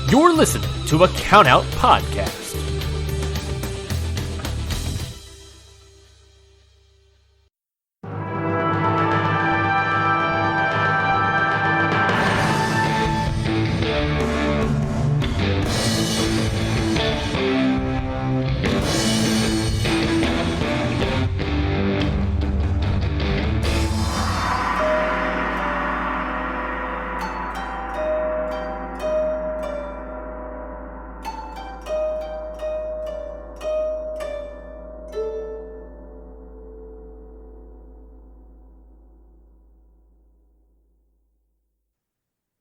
You're listening to a Countout Podcast.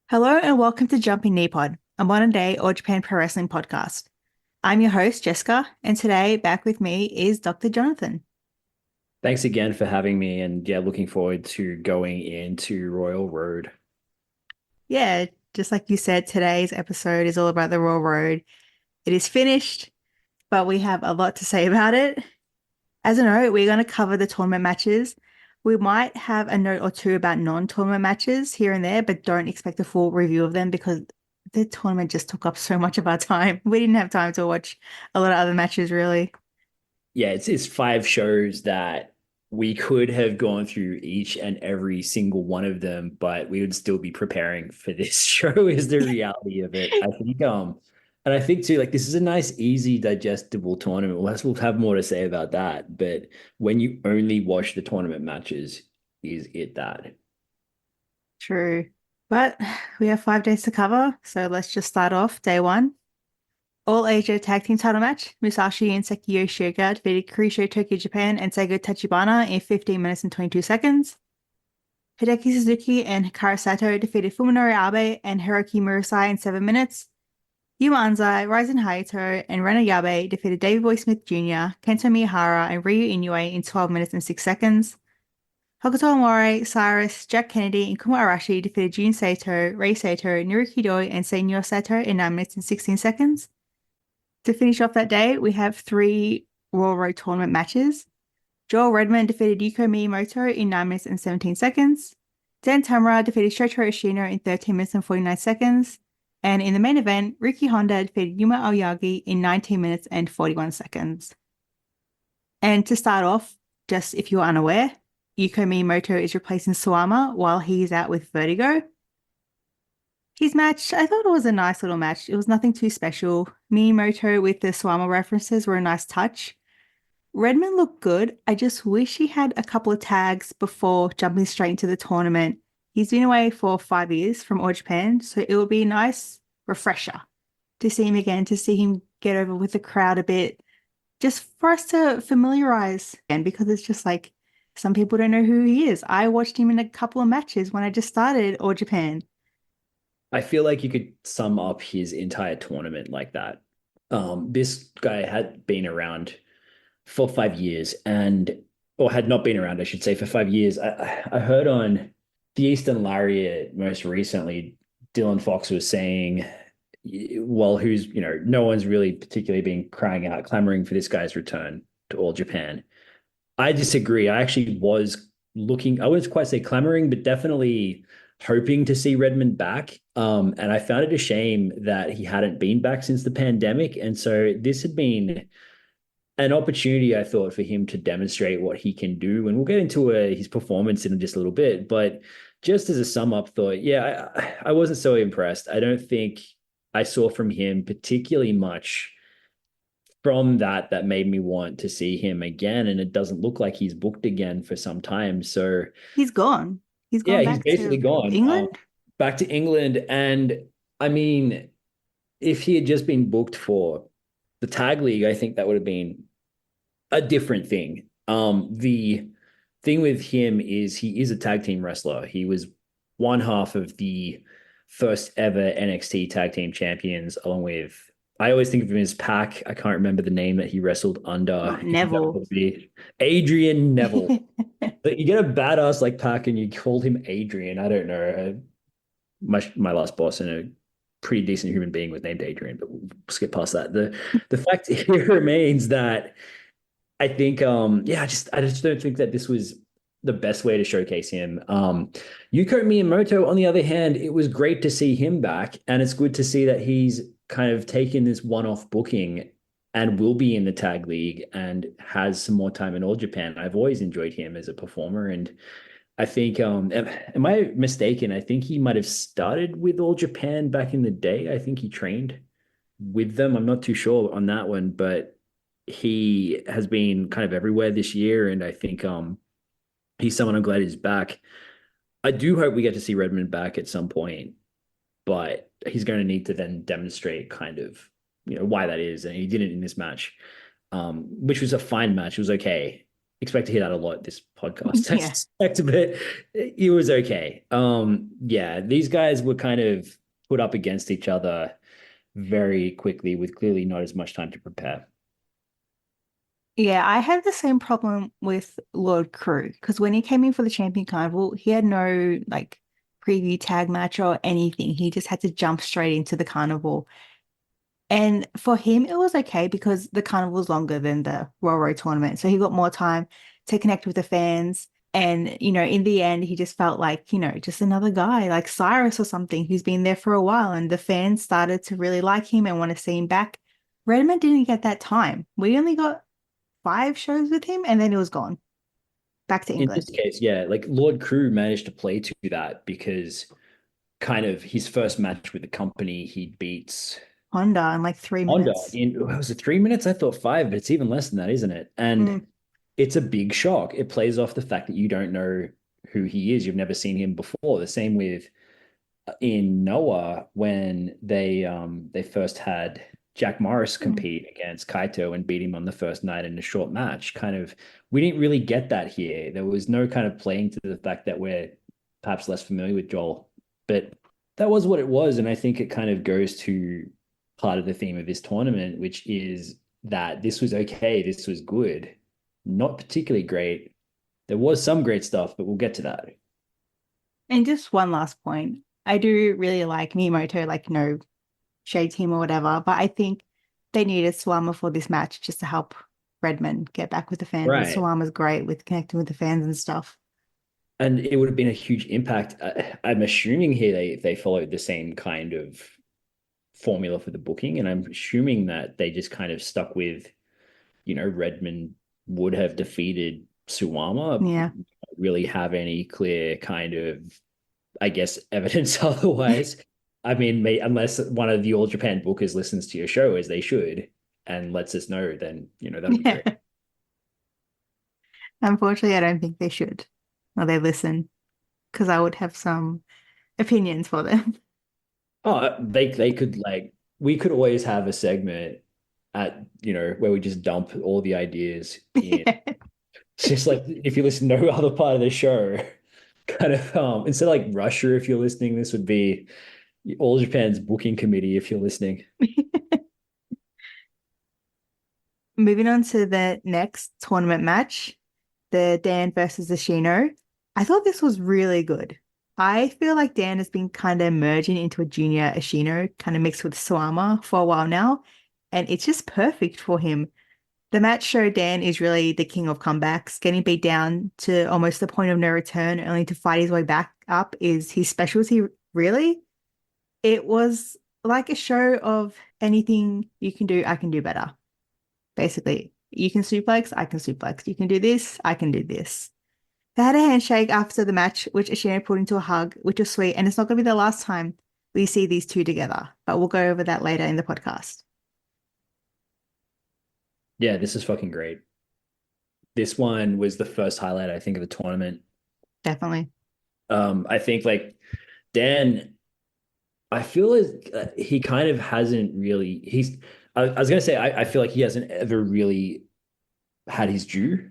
Hello and welcome to Jumping Knee Pod, a modern-day All Japan Pro Wrestling podcast. I'm your host, Jessica, and today back with me is Dr. Jonathan. Thanks again for having me, and looking forward to going into Royal Road. Yeah, just like you said, today's episode is all about the Royal Road. It is finished, but we have a lot to say about it. As a note, we're going to cover the tournament matches. We might have a note or two about non-tournament matches here and there, but don't expect a full review of them because the tournament just took up so much of our time. We didn't have time to watch a lot of other matches, really. Yeah, it's 5 shows that we could have gone through each and every single one of them, but we would still be preparing for this show is the reality of it. I think, and I think too, like this is a nice, easy, digestible tournament. We'll have more to say about that. But when you only watch the tournament matches, is it that? True. But we have 5 days to cover, so let's just start off day 1. All Asia Tag Team title match. Musashi and Seki Yoshioka defeated Kurisho Tokyo Japan and Seigo Tachibana in 15 minutes and 22 seconds. Hideki Suzuki and Hikaru Sato defeated Fuminori Abe and Hiroki Murasai in 7 minutes. Yuma Anzai, Ryzen Hayato, and Rena Yabe defeated Davey Boy Smith Jr., Kento Miyahara, and Ryu Inoue in 12 minutes and 6 seconds. Hokuto Amore, Cyrus, Jack Kennedy, and Kuma Arashi defeated Jun Sato, Rei Sato, Naruki Doi, and Senor Sato in 9 minutes and 16 seconds. To finish off that day, we have 3 Royal Road tournament matches. Joel Redmond defeated Yuko Miyamoto in 9 minutes and 17 seconds. Dan Tamura defeated Shotaro Ishino in 13 minutes and 49 seconds. And in the main event, Riki Honda defeated Yuma Aoyagi in 19 minutes and 41 seconds. And to start off, just if you're unaware, Yuko Miyamoto is replacing Suwama while he's out with vertigo. His match, I thought it was a nice little match. It was nothing too special. Miyamoto with the Suwama references were a nice touch. Redmond looked good. I just wish he had a couple of tags before jumping straight into the tournament. He's been away for 5 years from All Japan, so it would be a nice refresher to see him again, to see him get over with the crowd a bit, just for us to familiarize again, because it's just like some people don't know who he is. I watched him in a couple of matches when I just started All Japan. I feel like you could sum up his entire tournament like that. This guy had been around for 5 years or had not been around, I should say, for 5 years. I heard on the Eastern Lariat most recently, Dylan Fox was saying, well, no one's really particularly been crying out, clamoring for this guy's return to All Japan. I disagree. I actually was looking, I wouldn't quite say clamoring, but definitely hoping to see Redmond back. And I found it a shame that he hadn't been back since the pandemic. And so this had been an opportunity, I thought, for him to demonstrate what he can do. And we'll get into his performance in just a little bit. But just as a sum up thought, I wasn't so impressed. I don't think I saw from him particularly much from that made me want to see him again. And it doesn't look like he's booked again for some time. So he's gone. He's gone back he's basically gone. England? Back to England. And I mean, if he had just been booked for the tag league, I think that would have been a different thing. The thing with him is he is a tag team wrestler. He was one half of the first ever NXT tag team champions, along with, I always think of him as Pac. I can't remember the name that he wrestled under. Neville. Adrian Neville. But you get a badass like Pac and you called him Adrian. I don't know. My last boss and a pretty decent human being was named Adrian, but we'll skip past that. The fact here remains that I think, I just don't think that this was the best way to showcase him. Yuko Miyamoto, on the other hand, it was great to see him back, and it's good to see that he's kind of taken this one-off booking and will be in the tag league and has some more time in All Japan. I've always enjoyed him as a performer, and I think am I mistaken? I think he might have started with All Japan back in the day. I think he trained with them. I'm not too sure on that one, but he has been kind of everywhere this year, and I think he's someone I'm glad he's back. I do hope we get to see Redmond back at some point, but he's going to need to then demonstrate kind of why that is, and he didn't in this match, which was a fine match. It was okay. Expect to hear that a lot this podcast. I Yeah. suspect, but it was okay. Yeah, these guys were kind of put up against each other very quickly with clearly not as much time to prepare. Yeah, I had the same problem with Lord Crew because when he came in for the Champion Carnival, he had no like preview tag match or anything. He just had to jump straight into the carnival. And for him, it was okay because the carnival was longer than the Royal Road tournament. So he got more time to connect with the fans. And, in the end, he just felt like, just another guy like Cyrus or something who's been there for a while. And the fans started to really like him and want to see him back. Redmond didn't get that time. We only got 5 shows with him and then he was gone back to In England. this case, yeah, like Lord Crew managed to play to that because kind of his first match with the company, he beats Honda in like 3 Honda minutes. was it 3 minutes? I thought 5, but it's even less than that, isn't it? And it's a big shock. It plays off the fact that you don't know who he is. You've never seen him before. The same with in Noah when they first had Jack Morris compete against Kaito and beat him on the first night in a short match. Kind of, we didn't really get that here. There was no kind of playing to the fact that we're perhaps less familiar with Joel, but that was what it was. And I think it kind of goes to part of the theme of this tournament, which is that this was okay. This was good, not particularly great. There was some great stuff, but we'll get to that. And just one last point. I do really like Miyamoto, like no shade team or whatever, but I think they needed Suwama for this match just to help Redmond get back with the fans. Right. Suwama's great with connecting with the fans and stuff. And it would have been a huge impact. I'm assuming here they followed the same kind of formula for the booking, and I'm assuming that they just kind of stuck with, Redmond would have defeated Suwama. Yeah. Don't really have any clear kind of, I guess, evidence otherwise. I mean, unless one of the All Japan bookers listens to your show, as they should, and lets us know, then, that'd be great. Unfortunately, I don't think they should, or they listen, because I would have some opinions for them. Oh, they could we could always have a segment at, where we just dump all the ideas in. It's just like, if you listen to no other part of the show, kind of, instead of like Russia, if you're listening, this would be All Japan's booking committee, if you're listening. Moving on to the next tournament match, the Dan versus the Shino. I thought this was really good. I feel like Dan has been kind of merging into a junior Ashino, kind of mixed with Suwama for a while now, and it's just perfect for him. The match showed Dan is really the king of comebacks. Getting beat down to almost the point of no return, only to fight his way back up is his specialty, really. It was like a show of anything you can do, I can do better. Basically, you can suplex, I can suplex. You can do this, I can do this. They had a handshake after the match, which Ashino put into a hug, which was sweet. And it's not going to be the last time we see these two together, but we'll go over that later in the podcast. Yeah, this is fucking great. This one was the first highlight, I think, of the tournament. Definitely. I think Dan, I feel he kind of hasn't really, I was going to say, I feel like he hasn't ever really had his due.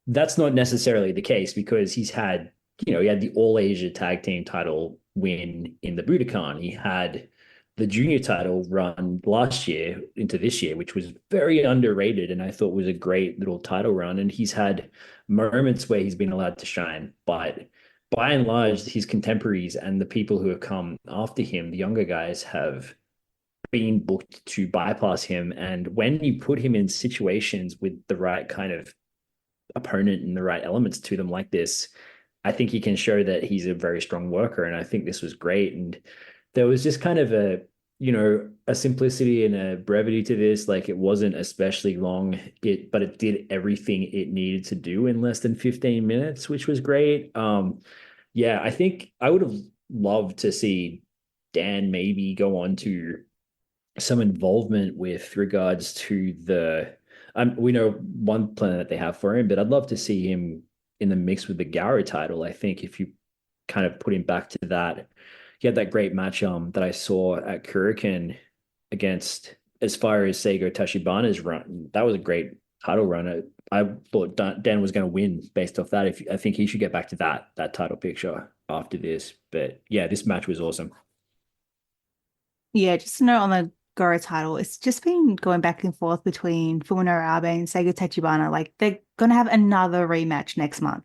That's not necessarily the case because he had the All Asia Tag Team title win in the Budokan. He had the junior title run last year into this year, which was very underrated and I thought was a great little title run. And he's had moments where he's been allowed to shine, but by and large, his contemporaries and the people who have come after him, the younger guys, have been booked to bypass him. And when you put him in situations with the right kind of opponent and the right elements to them like this, I think he can show that he's a very strong worker. And I think this was great. And there was just kind of a simplicity and a brevity to this. Like it wasn't especially long, but it did everything it needed to do in less than 15 minutes, which was great. Yeah, I think I would have loved to see Dan maybe go on to some involvement with regards to we know one plan that they have for him, but I'd love to see him in the mix with the Gara title. I think if you kind of put him back to that, he had that great match that I saw at Kurikan against, as far as Seigo Tachibana's run. That was a great title run. I thought Dan was going to win based off that. If I think he should get back to that title picture after this. But yeah, this match was awesome. Yeah, just to note on the Goro title, it's just been going back and forth between Fuminori Abe and Seigo Tachibana. Like they're gonna have another rematch next month.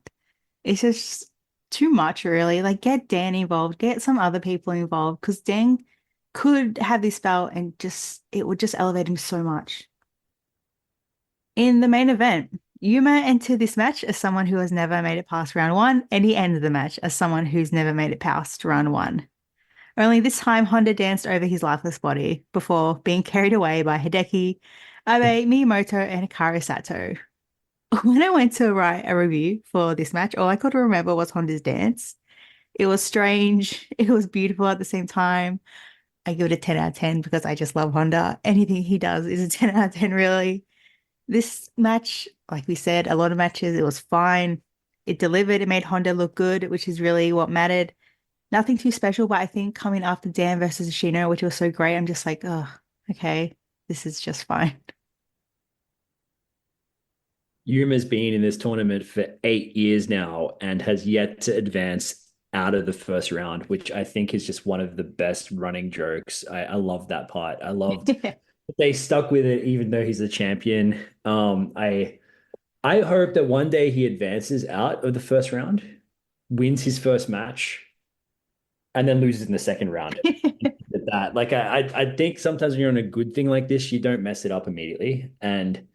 It's just too much, really. Like get Dan involved, get some other people involved, because Dan could have this belt and it would just elevate him so much. In the main event, Yuma entered this match as someone who has never made it past round one, and he ended the match as someone who's never made it past round one. Only this time, Honda danced over his lifeless body before being carried away by Hideki, Abe, Miyamoto, and Hikaru Sato. When I went to write a review for this match, all I could remember was Honda's dance. It was strange. It was beautiful at the same time. I give it a 10 out of 10 because I just love Honda. Anything he does is a 10 out of 10, really. This match, like we said, a lot of matches, it was fine. It delivered. It made Honda look good, which is really what mattered. Nothing too special, but I think coming after Dan versus Ishino, which was so great, I'm just like, oh, okay, this is just fine. Yuma's been in this tournament for 8 years now and has yet to advance out of the first round, which I think is just one of the best running jokes. I love that part. I loved they stuck with it even though he's a champion. I hope that one day he advances out of the first round, wins his first match, and then loses in the second round. That, like, I think sometimes when you're on a good thing like this, you don't mess it up immediately. And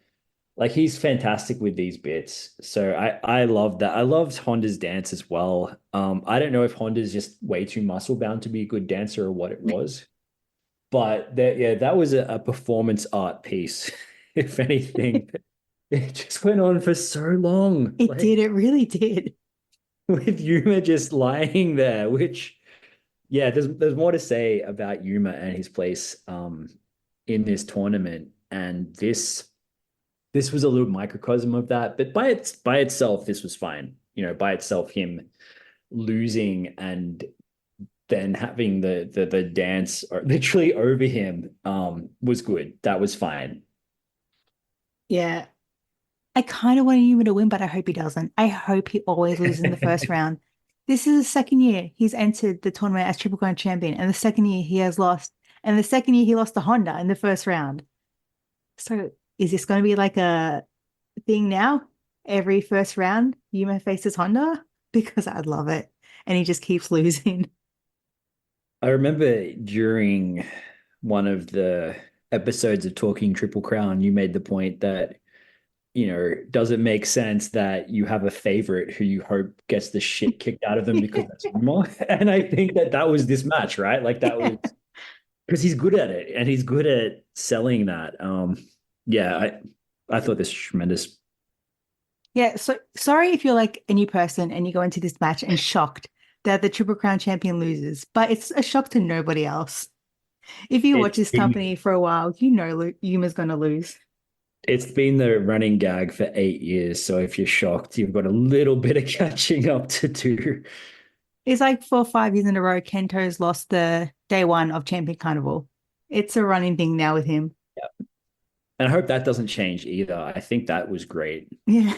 like he's fantastic with these bits. So I love that. I loved Honda's dance as well. I don't know if Honda's just way too muscle bound to be a good dancer or what it was. But that was a performance art piece, if anything. It just went on for so long. It did, it really did. With Yuma just lying there, which yeah, there's more to say about Yuma and his place in this tournament. And this was a little microcosm of that. But by itself, this was fine. By itself, him losing and then having the dance literally over him was good. That was fine. Yeah. I kind of want Yuma to win, but I hope he doesn't. I hope he always loses in the first round. This is the second year he's entered the tournament as Triple Crown champion, and the second year he has lost, and the second year he lost to Honda in the first round. So is this going to be like a thing now? Every first round, Yuma faces Honda? Because I'd love it. And he just keeps losing. I remember during one of the episodes of Talking Triple Crown, you made the point that does it make sense that you have a favorite who you hope gets the shit kicked out of them because that's Yuma? And I think that was this match, right? Like that was because he's good at it and he's good at selling that. Yeah, I thought this was tremendous. Yeah, so sorry if you're like a new person and you go into this match and shocked that the Triple Crown champion loses, but it's a shock to nobody else. If you watch this company for a while, Yuma's going to lose. It's been the running gag for 8 years. So if you're shocked, you've got a little bit of catching up to do. It's like 4 or 5 years in a row, Kento's lost the day one of Champion Carnival. It's a running thing now with him. Yeah. And I hope that doesn't change either. I think that was great. Yeah.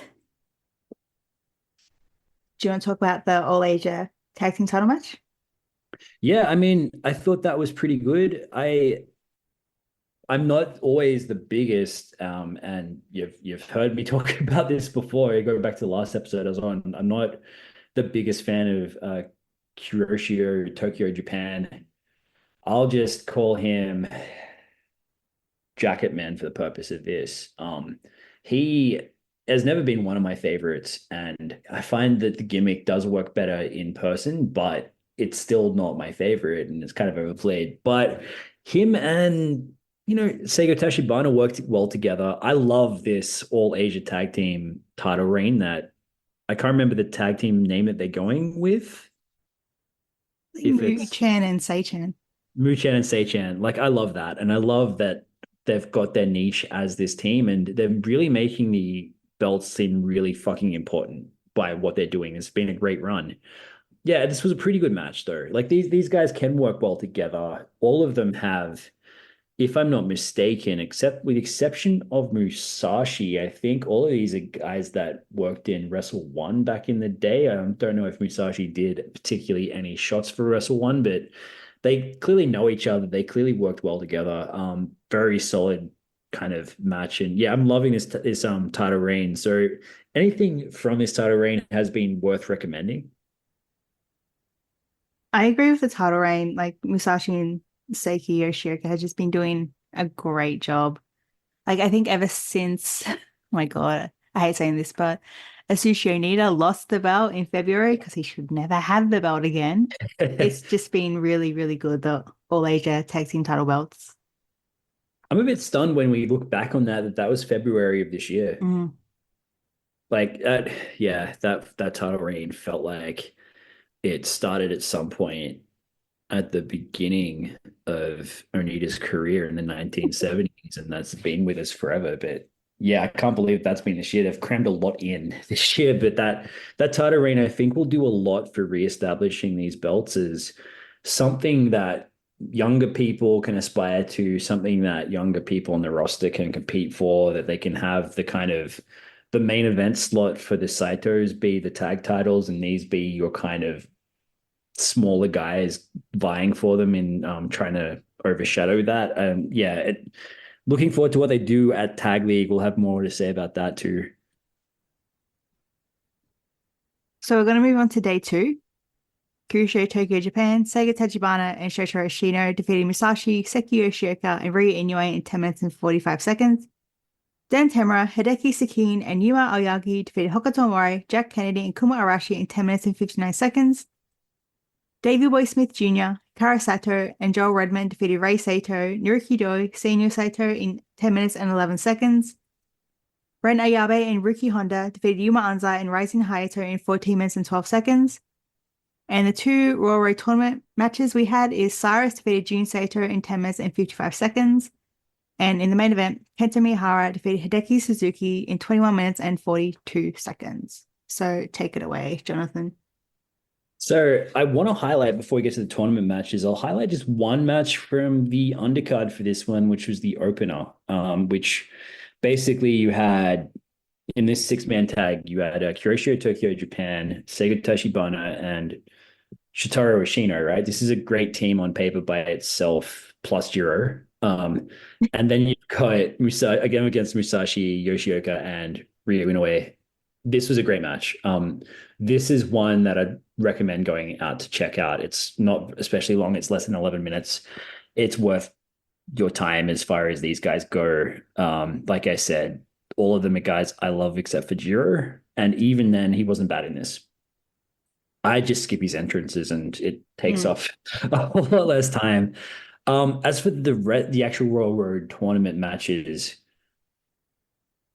Do you want to talk about the All Asia Tag Team title match? Yeah, I mean, I thought that was pretty good. I'm not always the biggest, and you've heard me talk about this before. You go back to the last episode I was on. I'm not the biggest fan of Kuroshio Tokyo Japan. I'll just call him Jacket Man for the purpose of this. He has never been one of my favorites, and I find that the gimmick does work better in person, but it's still not my favorite, and it's kind of overplayed. But him and Seigo Tachibana worked well together. I love this All Asia Tag Team title reign that I can't remember the tag team name that they're going with. If it's Chan and Sei-chan. Muchan and Seichan, like I love that, and I love that they've got their niche as this team, and they're really making the belts seem really fucking important by what they're doing. It's been a great run. Yeah, this was a pretty good match though. Like these guys can work well together. All of them have, if I'm not mistaken, except with exception of Musashi, I think all of these are guys that worked in Wrestle One back in the day. I don't know if Musashi did particularly any shots for Wrestle One, but they clearly know each other. They clearly worked well together. Very solid kind of match, and yeah, I'm loving this title reign. So, anything from this title reign has been worth recommending? I agree with the title reign. Like Musashi and Seiki Yoshioka has just been doing a great job. Like I think ever since, oh my God, I hate saying this, but Asushi Onita lost the belt in February because he should never have the belt again. It's just been really, really good, the All Asia Tag Team title belts. I'm a bit stunned when we look back on that was February of this year. Mm. Like yeah, that title reign felt like it started at some point at the beginning of Onita's career in the 1970s, and that's been with us forever. But yeah, I can't believe that's been this year. They've crammed a lot in this year, but that title reign, I think, will do a lot for reestablishing these belts as something that younger people can aspire to, something that younger people on the roster can compete for, that they can have the kind of the main event slot for the Saitos be the tag titles, and these be your kind of smaller guys vying for them in trying to overshadow that. Yeah, looking forward to what they do at Tag League. We'll have more to say about that too. So we're going to move on to day 2. Kyushu, Tokyo, Japan, Seiga Tachibana and Shotaro Ashino defeated Musashi, Seki Yoshioka, and Ryu Inoue in 10 minutes and 45 seconds. Dan Tamura, Hideki Sekine, and Yuma Aoyagi defeated Hokuto Mori, Jack Kennedy, and Kuma Arashi in 10 minutes and 59 seconds. Davey Boy Smith Jr., Kara Sato, and Joel Redmond defeated Rei Sato, Naruki Doi, Seiyu Sato in 10 minutes and 11 seconds. Ren Ayabe and Ruki Honda defeated Yuma Anzai and Rising Hayato in 14 minutes and 12 seconds. And the 2 Royal Road tournament matches we had is Cyrus defeated Jun Sato in 10 minutes and 55 seconds. And in the main event, Kento Miyahara defeated Hideki Suzuki in 21 minutes and 42 seconds. So take it away, Jonathan. So I want to highlight before we get to the tournament matches, I'll highlight just one match from the undercard for this one, which was the opener, which basically you had in this 6-man tag, you had Kuroshio Tokyo Japan, Seigo Tachibana, and Shotaro Ashino, right? This is a great team on paper by itself, plus Jiro. And then you've got Musa again against Musashi, Yoshioka, and Ryu Inoue. This was a great match. This is one that I'd recommend going out to check out. It's not especially long. It's less than 11 minutes. It's worth your time as far as these guys go. Like I said, all of them are guys I love except for Jiro. And even then, he wasn't bad in this. I just skip his entrances and it takes off a whole lot less time. As for the actual Royal Road tournament matches,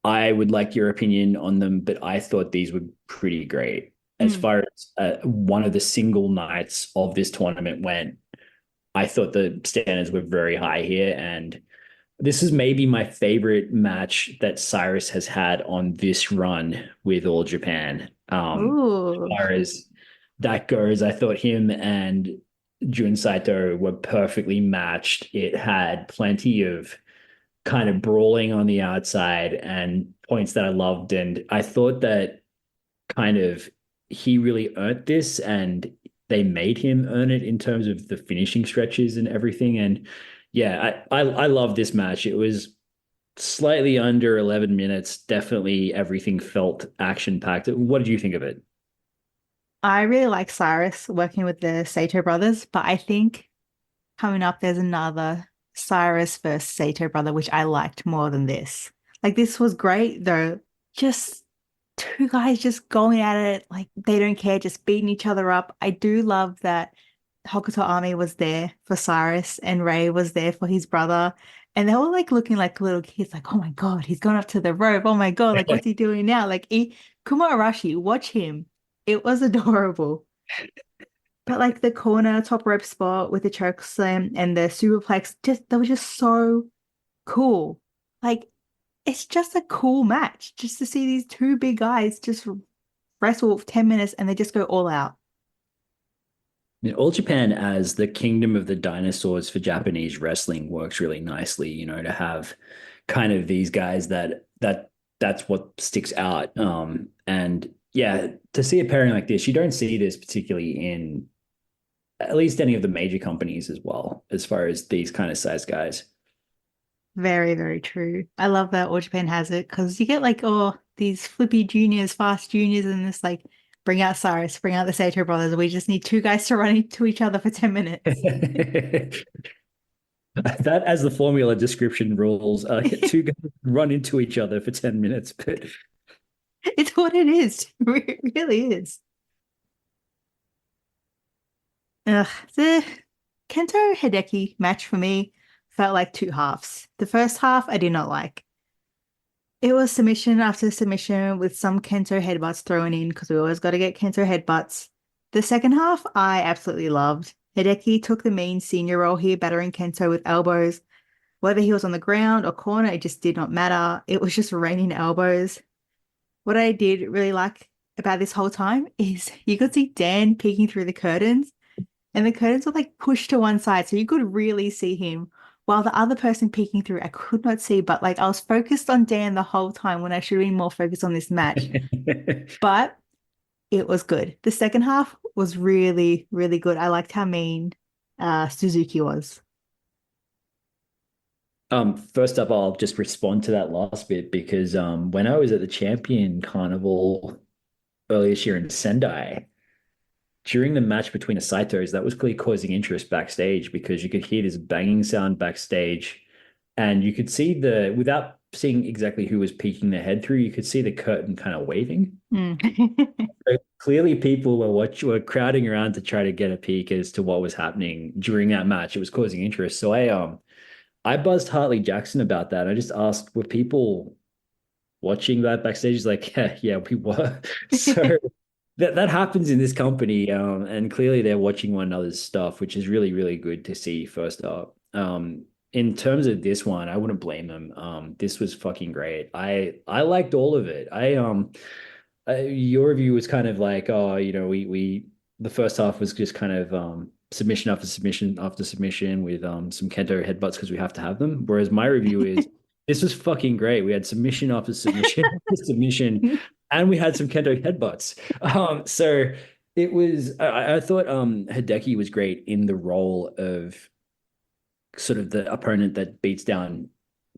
I would like your opinion on them, but I thought these were pretty great. As far as one of the single nights of this tournament went, I thought the standards were very high here. And this is maybe my favorite match that Cyrus has had on this run with All Japan. As far as that goes, I thought him and Jun Saito were perfectly matched. It had plenty of kind of brawling on the outside and points that I loved. And I thought that kind of he really earned this and they made him earn it in terms of the finishing stretches and everything. And yeah, I love this match. It was slightly under 11 minutes. Definitely everything felt action packed. What did you think of it? I really like Cyrus working with the Sato brothers, but I think coming up there's another Cyrus versus Sato brother, which I liked more than this. Like this was great though. Just 2 guys just going at it like they don't care, just beating each other up. I do love that Hokuto Army was there for Cyrus and Ray was there for his brother. And they were like looking like little kids, like, oh my God, he's gone up to the rope. Oh my God, like what's he doing now? Like Kuma Arashi, watch him. It was adorable. But like the corner top rope spot with the choke slam and the superplex, just that was just so cool. Like it's just a cool match just to see these two big guys just wrestle for 10 minutes and they just go all out. All Japan as the kingdom of the dinosaurs for Japanese wrestling works really nicely, to have kind of these guys that's what sticks out. And yeah, to see a pairing like this, you don't see this particularly in at least any of the major companies as well, as far as these kind of size guys. Very, very true. I love that All Japan has it because you get like, oh, these flippy juniors, fast juniors, and this like bring out Cyrus, bring out the Sato brothers. We just need two guys to run into each other for 10 minutes. That as the formula description rules, two guys run into each other for 10 minutes, but It's what it is. It really is. The Kento Hideki match for me felt like two halves. The first half I did not like. It was submission after submission with some Kento headbutts thrown in because we always got to get Kento headbutts. The second half I absolutely loved. Hideki took the main senior role here, battering Kento with elbows. Whether he was on the ground or corner, it just did not matter. It was just raining elbows. What I did really like about this whole time is you could see Dan peeking through the curtains, and the curtains were like pushed to one side, so you could really see him. While the other person peeking through, I could not see, but like I was focused on Dan the whole time when I should have been more focused on this match. But it was good. The second half was really, really good. I liked how mean Suzuki was. First up, I'll just respond to that last bit because when I was at the Champion Carnival earlier this year in Sendai, during the match between the Saitos, that was clearly causing interest backstage because you could hear this banging sound backstage, and you could see without seeing exactly who was peeking their head through, you could see the curtain kind of waving. So clearly, people were crowding around to try to get a peek as to what was happening during that match. It was causing interest. So I buzzed Hartley Jackson about that. I just asked, were people watching that backstage? He's like, yeah, we were. So that happens in this company, and clearly they're watching one another's stuff, which is really, really good to see. First up, in terms of this one, I wouldn't blame them. This was fucking great. I liked all of it. Your review was kind of like, oh, we the first half was just kind of submission after submission after submission with some Kento headbutts because we have to have them. Whereas my review is this was fucking great. We had submission after submission after submission, and we had some Kento headbutts. So it was. I thought Hideki was great in the role of sort of the opponent that beats down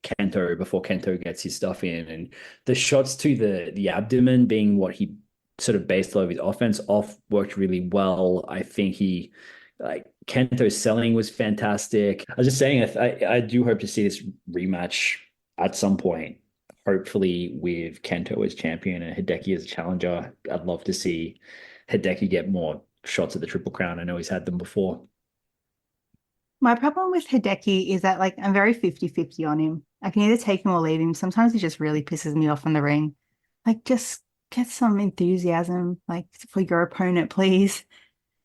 Kento before Kento gets his stuff in, and the shots to the abdomen being what he sort of based a lot of his offense off worked really well. I think Kento's selling was fantastic. I was just saying, I do hope to see this rematch at some point, hopefully with Kento as champion and Hideki as a challenger. I'd love to see Hideki get more shots at the Triple Crown. I know he's had them before. My problem with Hideki is that like I'm very 50-50 on him. I can either take him or leave him. Sometimes he just really pisses me off in the ring. Like just get some enthusiasm like for your opponent, please.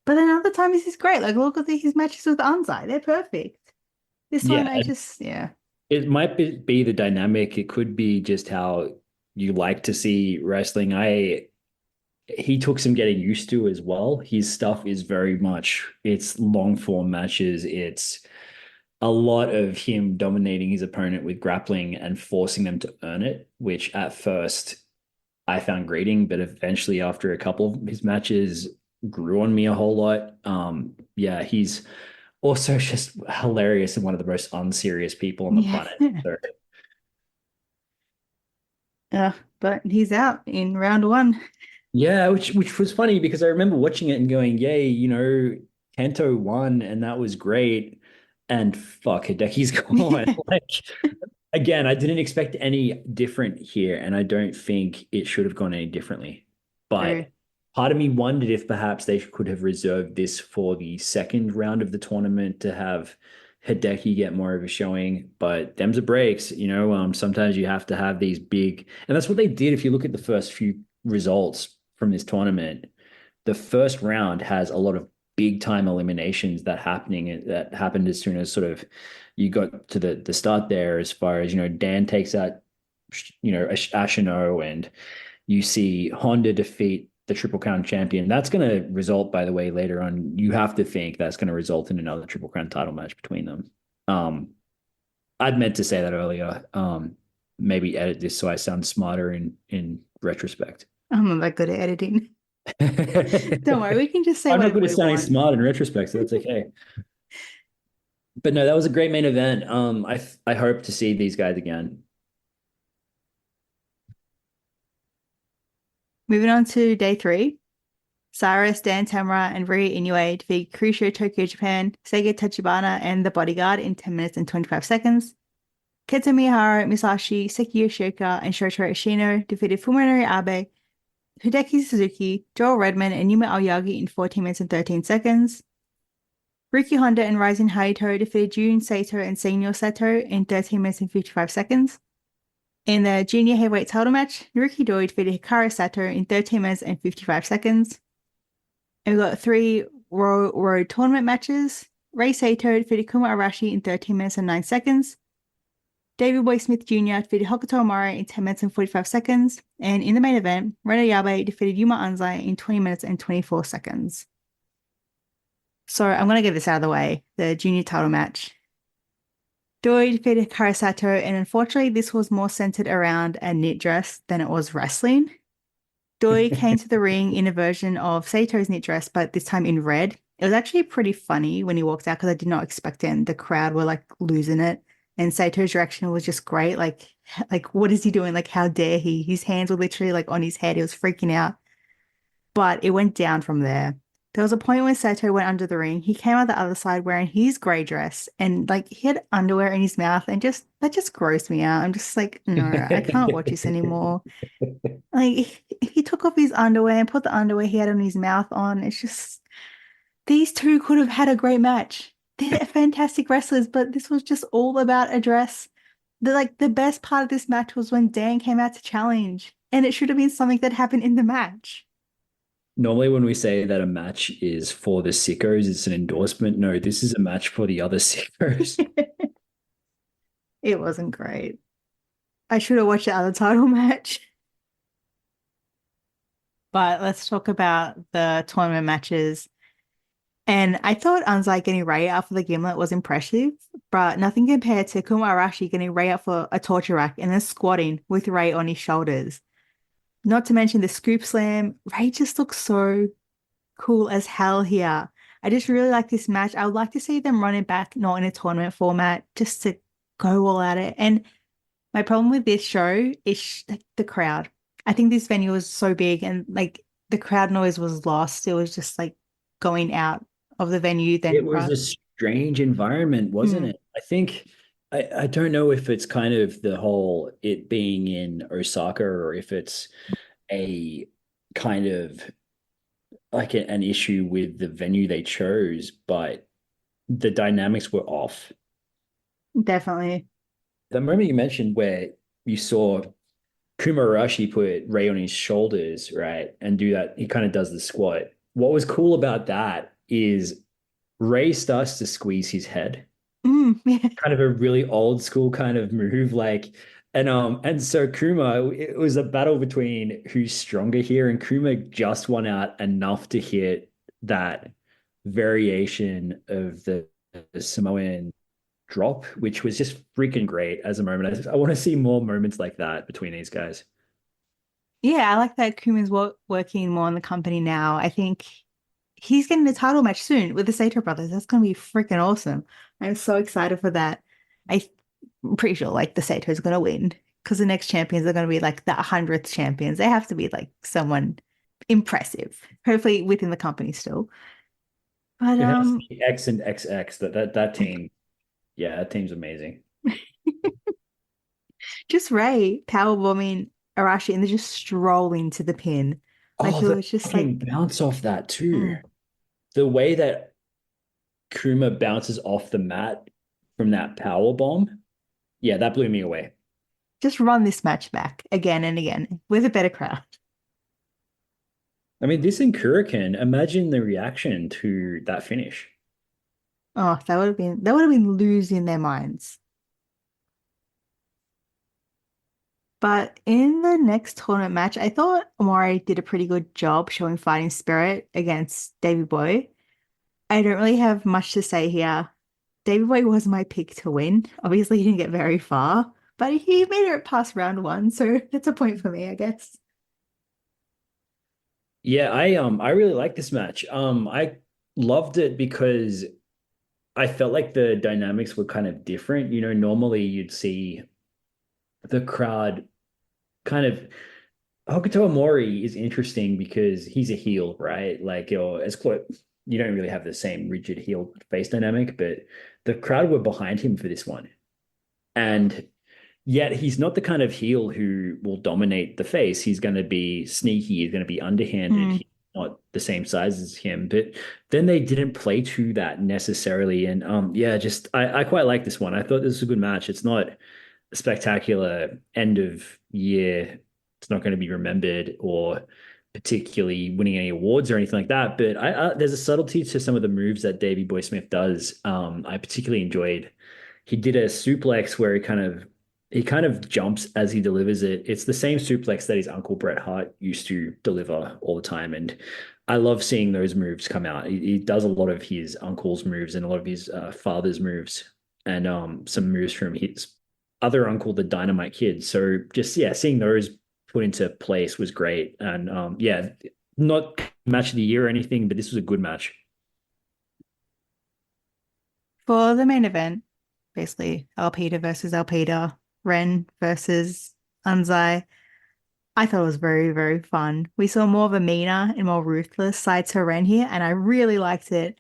But then other times he's great. Like look at his matches with Anzai. They're perfect. This one It might be the dynamic. It could be just how you like to see wrestling. He took some getting used to as well. His stuff is very much, it's long form matches. It's a lot of him dominating his opponent with grappling and forcing them to earn it, which at first I found grating, but eventually after a couple of his matches grew on me a whole lot. Yeah, he's also just hilarious and one of the most unserious people on the planet. So. But he's out in round one. Yeah, which was funny because I remember watching it and going, yay, Kento won and that was great. And fuck, Hideki's gone. Like, again, I didn't expect any different here, and I don't think it should have gone any differently. But part of me wondered if perhaps they could have reserved this for the second round of the tournament to have Hideki get more of a showing, but them's the breaks, sometimes you have to have these big, and that's what they did. If you look at the first few results from this tournament, the first round has a lot of big time eliminations that happened as soon as sort of you got to the start there, as far as, Dan takes out, Ashino, and you see Honda defeat the Triple Crown champion. That's going to result, by the way, later on. You have to think that's going to result in another Triple Crown title match between them. I'd meant to say that earlier. Maybe edit this so I sound smarter in retrospect. I'm not that good at editing. Don't worry, we can just say I'm not whatever good at we sounding want. smart in retrospect, so that's okay. But no, that was a great main event. I hope to see these guys again. Moving on to day 3. Cyrus, Dan Tamura, and Ryu Inoue defeat Crucio Tokyo Japan, Seiga Tachibana, and The Bodyguard in 10 minutes and 25 seconds. Kento Miyahara, Musashi, Seki Yoshioka, and Shotaro Ishino defeated Fuminori Abe, Hideki Suzuki, Joel Redman, and Yuma Aoyagi in 14 minutes and 13 seconds. Riki Honda and Rising Hayato defeated Jun Sato and Senior Sato in 13 minutes and 55 seconds. In the junior heavyweight title match, Naruki Doi defeated Hikaru Sato in 13 minutes and 55 seconds. And we've got 3 road tournament matches. Rei Sato defeated Kuma Arashi in 13 minutes and 9 seconds. David Boy Smith Jr. defeated Hokuto Amare in 10 minutes and 45 seconds. And in the main event, Reno Yabe defeated Yuma Anzai in 20 minutes and 24 seconds. So I'm going to get this out of the way. The junior title match. Doi defeated Hikaru Sato, and unfortunately this was more centered around a knit dress than it was wrestling. Doi came to the ring in a version of Sato's knit dress, but this time in red. It was actually pretty funny when he walked out because I did not expect it, and the crowd were like losing it. And Sato's reaction was just great. Like what is he doing? Like, how dare he? His hands were literally like on his head. He was freaking out. But it went down from there. There was a point when Sato went under the ring. He came out the other side wearing his grey dress, and like he had underwear in his mouth, and that just grossed me out. I'm just like, no, I can't watch this anymore. Like he took off his underwear and put the underwear he had on his mouth on. It's just, these two could have had a great match. They're fantastic wrestlers, but this was just all about a dress. The best part of this match was when Dan came out to challenge, and it should have been something that happened in the match. Normally, when we say that a match is for the sickos, it's an endorsement. No, this is a match for the other sickos. It wasn't great. I should have watched the other title match. But let's talk about the tournament matches. And I thought Anzai getting Ray out for the gimlet was impressive, but nothing compared to Kuma Arashi getting Ray out for a torture rack and then squatting with Ray on his shoulders. Not to mention the scoop slam. Ray just looks so cool as hell here. I just really like this match. I would like to see them running back, not in a tournament format, just to go all at it. And my problem with this show is like the crowd. I think this venue was so big, and like the crowd noise was lost. It was just like going out of the venue. Then It was a strange environment, wasn't it? I think I don't know if it's kind of the whole it being in Osaka, or if it's a kind of like an issue with the venue they chose, but the dynamics were off. Definitely. The moment you mentioned where you saw Kumarashi put Ray on his shoulders, right, and do that, he kind of does the squat. What was cool about that is Ray starts to squeeze his head. Yeah. Kind of a really old school kind of move, like, and so Kuma, it was a battle between who's stronger here, and Kuma just won out enough to hit that variation of the Samoan drop, which was just freaking great as a moment. I want to see more moments like that between these guys. Yeah, I like that Kuma's working more in the company now. I think he's getting a title match soon with the Sato brothers. That's going to be freaking awesome. I'm so excited for that. I'm pretty sure like the Sato's going to win because the next champions are going to be like the 100th champions. They have to be like someone impressive, hopefully within the company still. But It has to be X and XX. That team, yeah, that team's amazing. just Ray powerbombing Arashi and they're just strolling to the pin. Like Oh, it the was just fucking like, bounce off that too. mm, The way that Kuma bounces off the mat from that power bomb. Yeah, that blew me away. just run this match back again and again with a better crowd. I mean, this in Kurikan, imagine the reaction to that finish. Oh, they would have been losing their minds. But in the next tournament match, I thought Amari did a pretty good job showing fighting spirit against Davy Boy. I don't really have much to say here. Davy Boy was my pick to win. Obviously, he didn't get very far, but he made it past round one, so that's a point for me, I guess. Yeah, I really like this match. I loved it because I felt like the dynamics were kind of different. Normally you'd see the crowd kind of Hokuto Mori is interesting because he's a heel, right? Like you're as close, you don't really have the same rigid heel face dynamic, but the crowd were behind him for this one. And yet he's not the kind of heel who will dominate the face. He's going to be sneaky, he's going to be underhanded. Hmm. He's not the same size as him. But then they didn't play to that necessarily. And yeah, just I quite like this one. I thought this was a good match. It's not a spectacular end of year. It's not going to be remembered or particularly winning any awards or anything like that. But there's a subtlety to some of the moves that Davey Boy Smith does. I particularly enjoyed. He did a suplex where he kind of jumps as he delivers it. It's the same suplex that his uncle Bret Hart used to deliver all the time, and I love seeing those moves come out. He does a lot of his uncle's moves and a lot of his father's moves, and some moves from his other uncle, the Dynamite Kid. So just yeah, seeing those put into place was great, and yeah, not match of the year or anything, but this was a good match. For the main event, basically Alpida versus Alpida, Ren versus Anzai. I thought it was very, very fun. We saw more of a meaner and more ruthless side to Ren here, and I really liked it.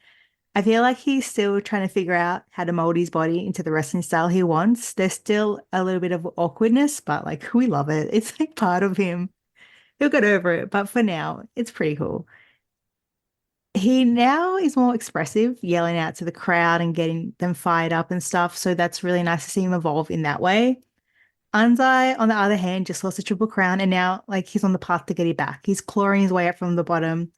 I feel like he's still trying to figure out how to mold his body into the wrestling style he wants. There's still a little bit of awkwardness, but like we love it. It's like part of him. He'll get over it, but for now, it's pretty cool. He now is more expressive, yelling out to the crowd and getting them fired up and stuff. So that's really nice to see him evolve in that way. Anzai, on the other hand, just lost a triple crown and now like he's on the path to get it back. He's clawing his way up from the bottom.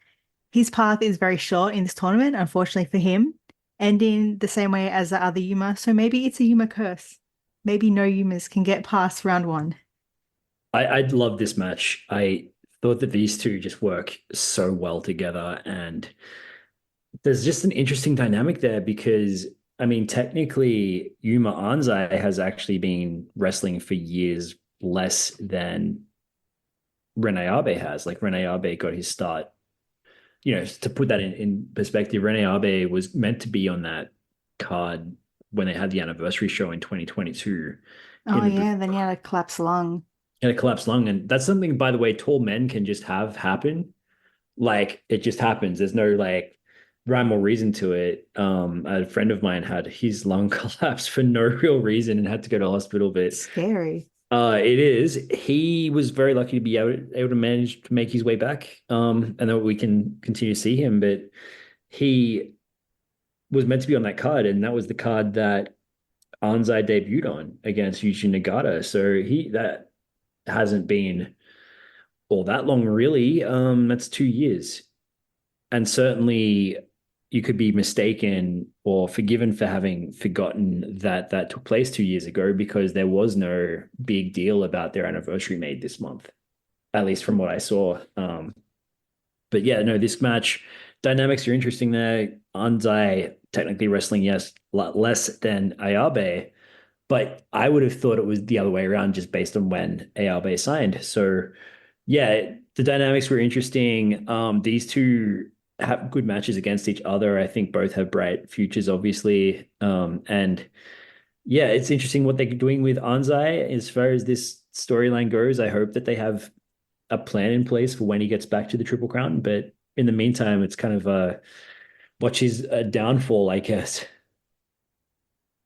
His path is very short in this tournament, unfortunately for him, ending the same way as the other Yuma. So maybe it's a Yuma curse. Maybe no Yumas can get past round one. I love this match. I thought that these two just work so well together, and there's just an interesting dynamic there because I mean, technically, Yuma Anzai has actually been wrestling for years less than Rene Abe has. Like Rene Abe got his start. To put that in perspective, Rene Abe was meant to be on that card when they had the anniversary show in 2022 Oh in the yeah, then he had a collapsed lung. in a collapsed lung. And that's something, by the way, tall men can just have happen. Like it just happens. There's no like rhyme or reason to it. A friend of mine had his lung collapse for no real reason and had to go to hospital. But Scary. it is. He was very lucky to be able to manage to make his way back. And that we can continue to see him. But he was meant to be on that card, and that was the card that Anzai debuted on against Yuji Nagata. So that hasn't been all that long, really. That's 2 years. And certainly you could be mistaken or forgiven for having forgotten that that took place 2 years ago because there was no big deal about their anniversary made this month, at least from what I saw. But yeah, no, this match dynamics are interesting there. Anzai technically wrestling, yes, a lot less than Ayabe, but I would have thought it was the other way around just based on when Ayabe signed. So yeah, the dynamics were interesting. These two have good matches against each other. I think both have bright futures, obviously. And yeah, it's interesting what they're doing with Anzai as far as this storyline goes. I hope that they have a plan in place for when he gets back to the Triple Crown. But in the meantime, it's kind of watch his downfall, I guess.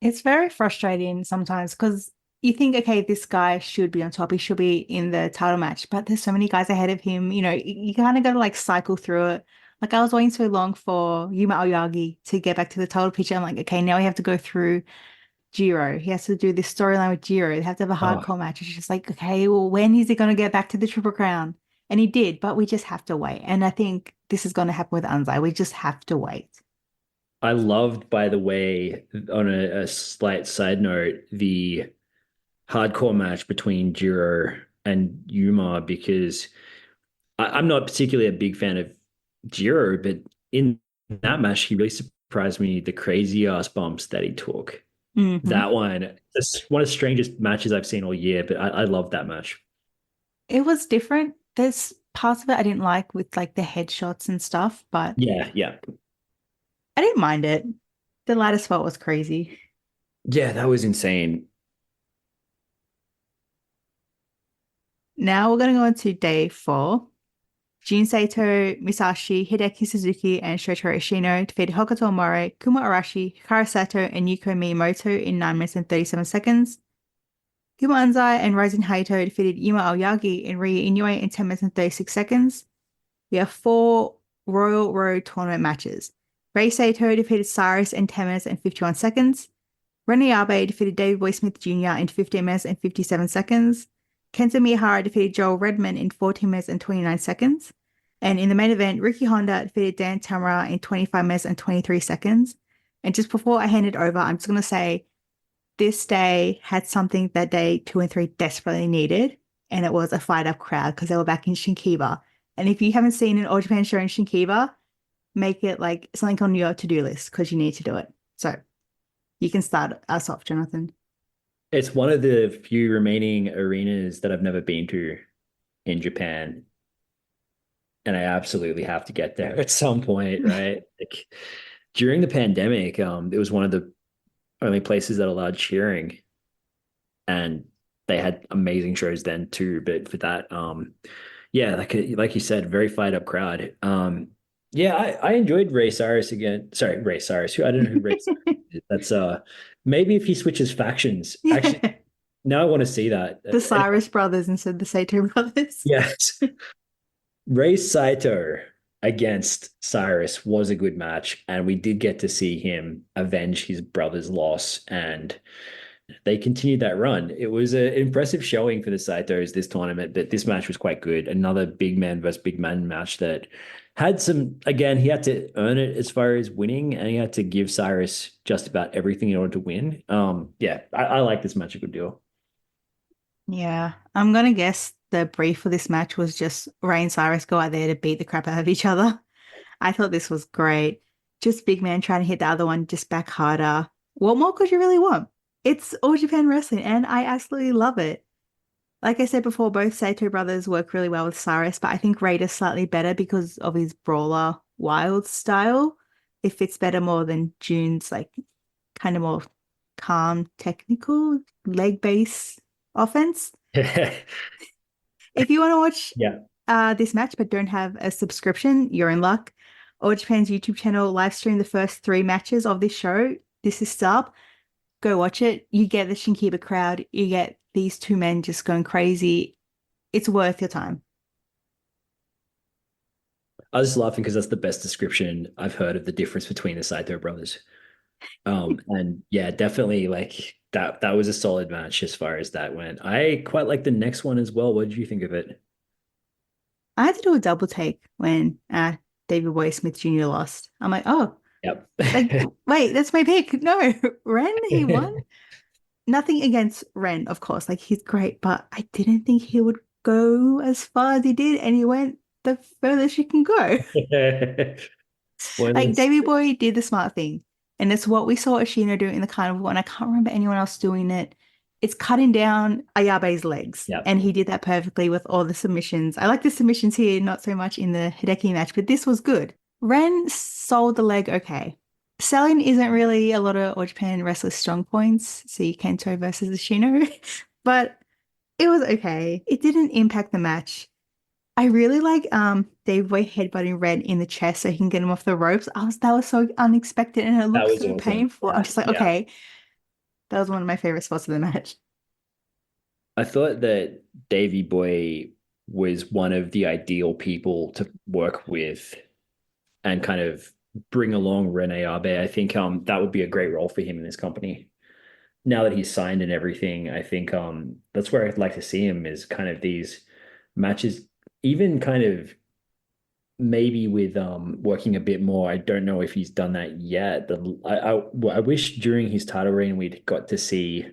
It's very frustrating sometimes because you think, okay, this guy should be on top. He should be in the title match, but there's so many guys ahead of him. You kind of got to like cycle through it. Like I was waiting so long for Yuma Aoyagi to get back to the title picture. I'm like, okay, now we have to go through Jiro. He has to do this storyline with Jiro. They have to have a Oh, hardcore match. It's just like, okay, well, when is he going to get back to the Triple Crown? And he did, but we just have to wait. And I think this is going to happen with Anzai. We just have to wait. I loved, by the way, on a slight side note, the hardcore match between Jiro and Yuma because I'm not particularly a big fan of Jiro, but in that match, he really surprised me. The crazy ass bumps that he took. Mhm. That one, it's one of the strangest matches I've seen all year, but I love that match. It was different. There's parts of it I didn't like with like the headshots and stuff, but Yeah, yeah. I didn't mind it. The ladder spot was crazy. Yeah, that was insane. Now we're going to go into day 4. Jin Saito, Misashi, Hideki Suzuki, and Shotaro Ishino defeated Hokuto Omori, Kuma Arashi, Hikaru Sato, and Yuko Miyamoto in 9 minutes and 37 seconds. Yuma Anzai and Rising Haito defeated Yuma Aoyagi and Ryu Inoue in 10 minutes and 36 seconds. We have 4 Royal Road tournament matches. Rei Saito defeated Cyrus in 10 minutes and 51 seconds. Ren Abe defeated David Boy Smith Jr. in 15 minutes and 57 seconds. Kenta Miyahara defeated Joel Redman in 14 minutes and 29 seconds. And in the main event, Ricky Honda defeated Dan Tamura in 25 minutes and 23 seconds. And just before I hand it over, I'm just going to say this day had something that day 2 and 3 desperately needed, and it was a fired-up crowd because they were back in Shinkiba. And if you haven't seen an All Japan show in Shinkiba, make it like something on your to-do list because you need to do it. So you can start us off, Jonathan. It's one of the few remaining arenas that I've never been to in Japan. And I absolutely have to get there at some point, right? Like during the pandemic, it was one of the only places that allowed cheering. And they had amazing shows then too. But for that, yeah, like you said, very fired up crowd. Yeah, I enjoyed Ray Cyrus again. Sorry, Ray Cyrus. Who I don't know who Ray Cyrus is. That's maybe if he switches factions. Actually, Yeah. now I want to see that. The Cyrus brothers instead of the Sato brothers. Yes. Ray Saito against Cyrus was a good match, and we did get to see him avenge his brother's loss, and they continued that run. It was an impressive showing for the Saitos this tournament, but this match was quite good. Another big man versus big man match that had some, again, he had to earn it as far as winning, and he had to give Cyrus just about everything in order to win. Yeah, I like this match a good deal. Yeah, I'm gonna guess the brief for this match was just Ray and Cyrus go out there to beat the crap out of each other. I thought this was great. Just big man trying to hit the other one just back harder. What more could you really want? It's All Japan Wrestling, and I absolutely love it. Like I said before, both Sato brothers work really well with Cyrus, but I think Ray does slightly better because of his brawler wild style. It fits better more than June's like kind of more calm, technical, leg-based offense. If you want to watch this match but don't have a subscription, you're in luck. All Japan's YouTube channel live streamed the first 3 matches of this show. This is Sub. Go watch it. You get the Shinkiba crowd. You get these 2 men just going crazy. It's worth your time. I was just laughing because that's the best description I've heard of the difference between the Saito brothers. And yeah, definitely like that was a solid match as far as that went. I quite like the next one as well. What did you think of it? I had to do a double take when David Boy Smith Jr. lost. I'm like, oh, Yep. like, wait, that's my pick. No, Ren, he won. Nothing against Ren, of course. Like, he's great, but I didn't think he would go as far as he did, and he went the furthest you can go. Like, Davey Boy did the smart thing, and it's what we saw Ashino do in the carnival, and I can't remember anyone else doing it. It's cutting down Ayabe's legs, Yep. and he did that perfectly with all the submissions. I like the submissions here, not so much in the Hideki match, but this was good. Ren sold the leg okay. Selling isn't really a lot of All Japan wrestlers' strong points. See Kento versus Ashino, but it was okay. It didn't impact the match. I really like Dave Boy headbutting Ren in the chest so he can get him off the ropes. That was so unexpected and it looked so awesome. painful. Yeah. I'm just like, okay. That was one of my favorite spots of the match. I thought that Davey Boy was one of the ideal people to work with and kind of bring along Rene Abe. I think that would be a great role for him in this company. Now that he's signed and everything, I think that's where I'd like to see him is kind of these matches, even kind of maybe with working a bit more. I don't know if he's done that yet. I wish during his title reign we'd got to see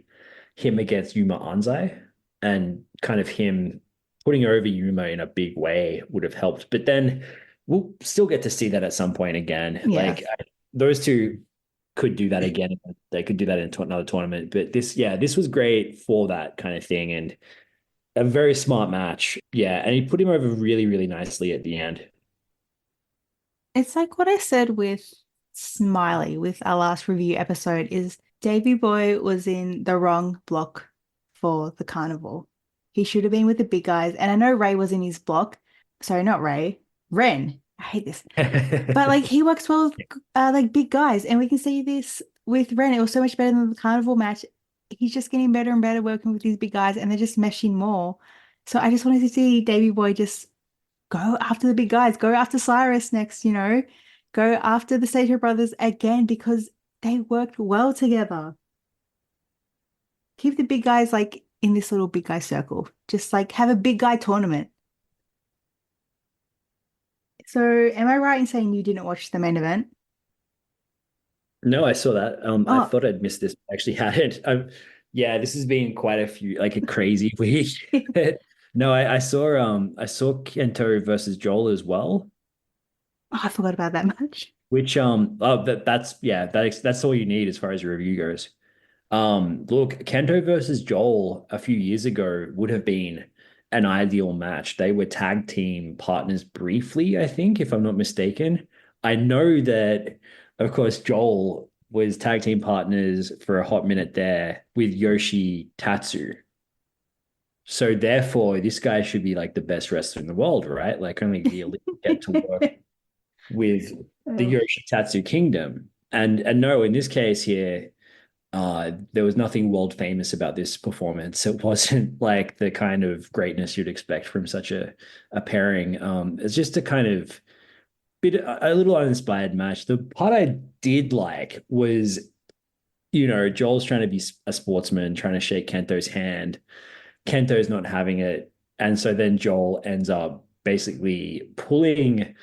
him against Yuma Anzai and kind of him putting over Yuma in a big way would have helped. But then we'll still get to see that at some point again. Yeah. Like those two could do that again. They could do that in another tournament. But this was great for that kind of thing and a very smart match. Yeah, and he put him over really, really nicely at the end. It's like what I said with Smiley with our last review episode is Davey Boy was in the wrong block for the carnival. He should have been with the big guys. And I know Ray was in his block. Sorry, not Ray. Ren. I hate this. But like he works well with like big guys. And we can see this with Ren. It was so much better than the carnival match. He's just getting better and better working with these big guys and they're just meshing more. So I just wanted to see Davey Boy just go after the big guys, go after Cyrus next, go after the Sato brothers again because they worked well together. Keep the big guys like in this little big guy circle. Just like have a big guy tournament. So am I right in saying you didn't watch the main event? No, I saw that. I Oh, thought I'd missed this. I actually hadn't. Yeah, this has been quite a crazy week. No, I saw Kento versus Joel as well, I forgot about that match. which that's all you need as far as your review goes. Look, Kento versus Joel a few years ago would have been an ideal match. They were tag team partners briefly, I think, if I'm not mistaken. I know that, of course, Joel was tag team partners for a hot minute there with Yoshi Tatsu. So therefore, this guy should be like the best wrestler in the world, right? Like only the elite get to work with the Yoshi Tatsu Kingdom. And no, in this case here, there was nothing world famous about this performance. It wasn't like the kind of greatness you'd expect from such a pairing. It's just a kind of a little uninspired match. The part I did like was, Joel's trying to be a sportsman, trying to shake Kento's hand. Kento's not having it. And so then Joel ends up basically pulling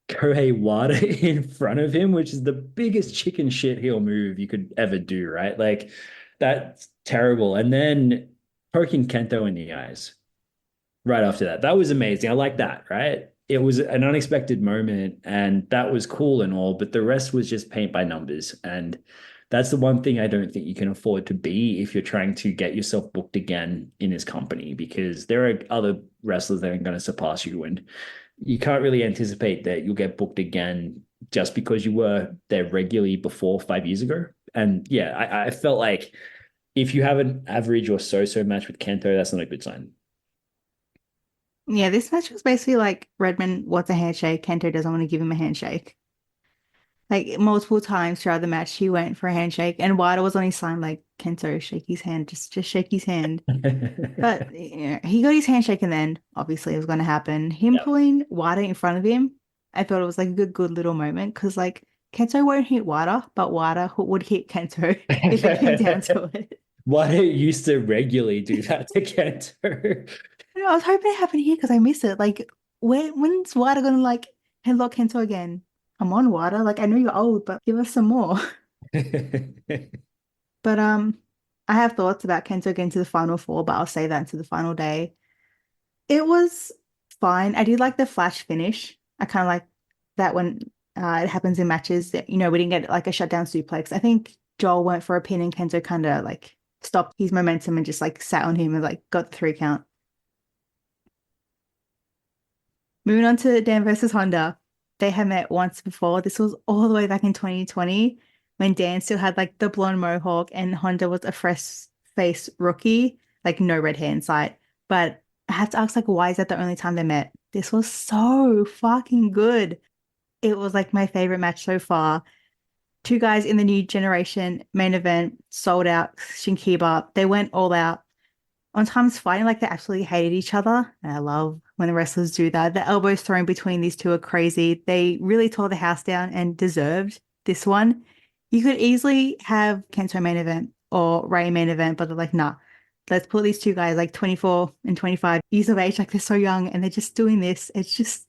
Kohei Wada in front of him, which is the biggest chicken shit heel move you could ever do, right? Like that's terrible. And then poking Kento in the eyes right after that. That was amazing. I like that, right? It was an unexpected moment and that was cool and all, but the rest was just paint by numbers. And that's the one thing I don't think you can afford to be if you're trying to get yourself booked again in this company, because there are other wrestlers that are going to surpass you. And you can't really anticipate that you'll get booked again just because you were there regularly before 5 years ago. And yeah, I felt like if you have an average or so-so match with Kento, that's not a good sign. Yeah, this match was basically like Redmond wants a handshake. Kento doesn't want to give him a handshake. Like multiple times throughout the match, he went for a handshake, and Wada was on his sign like Kento, shake his hand, just shake his hand. But he got his handshake, and then obviously it was going to happen. Him pulling Wada in front of him, I thought it was like a good little moment because like Kento won't hit Wada, but Wada would hit Kento if it came down to it. Wada used to regularly do that to Kento. I was hoping it happened here because I miss it. Like, when's Wada gonna like headlock Kento again? Come on, Wada. Like, I know you're old, but give us some more. But I have thoughts about Kento getting to the final four, but I'll say that into the final day. It was fine. I did like the flash finish. I kind of like that when it happens in matches that, we didn't get like a shutdown suplex. I think Joel went for a pin and Kento kind of like stopped his momentum and just like sat on him and like got the 3 count. Moving on to Dan versus Honda. They had met once before. This was all the way back in 2020 when Dan still had like the blonde mohawk and Honda was a fresh face rookie, like no red hair in sight. But I have to ask, like, why is that the only time they met? This was so fucking good. It was like my favorite match so far. 2 guys in the new generation main event, sold out Shinkiba. They went all out. on times fighting like they absolutely hated each other. And I love when the wrestlers do that. The elbows thrown between these two are crazy. They really tore the house down and deserved this one. You could easily have Kento main event or Ray main event, but they're like, nah, let's put these two guys like 24 and 25 years of age, like they're so young and they're just doing this. It's just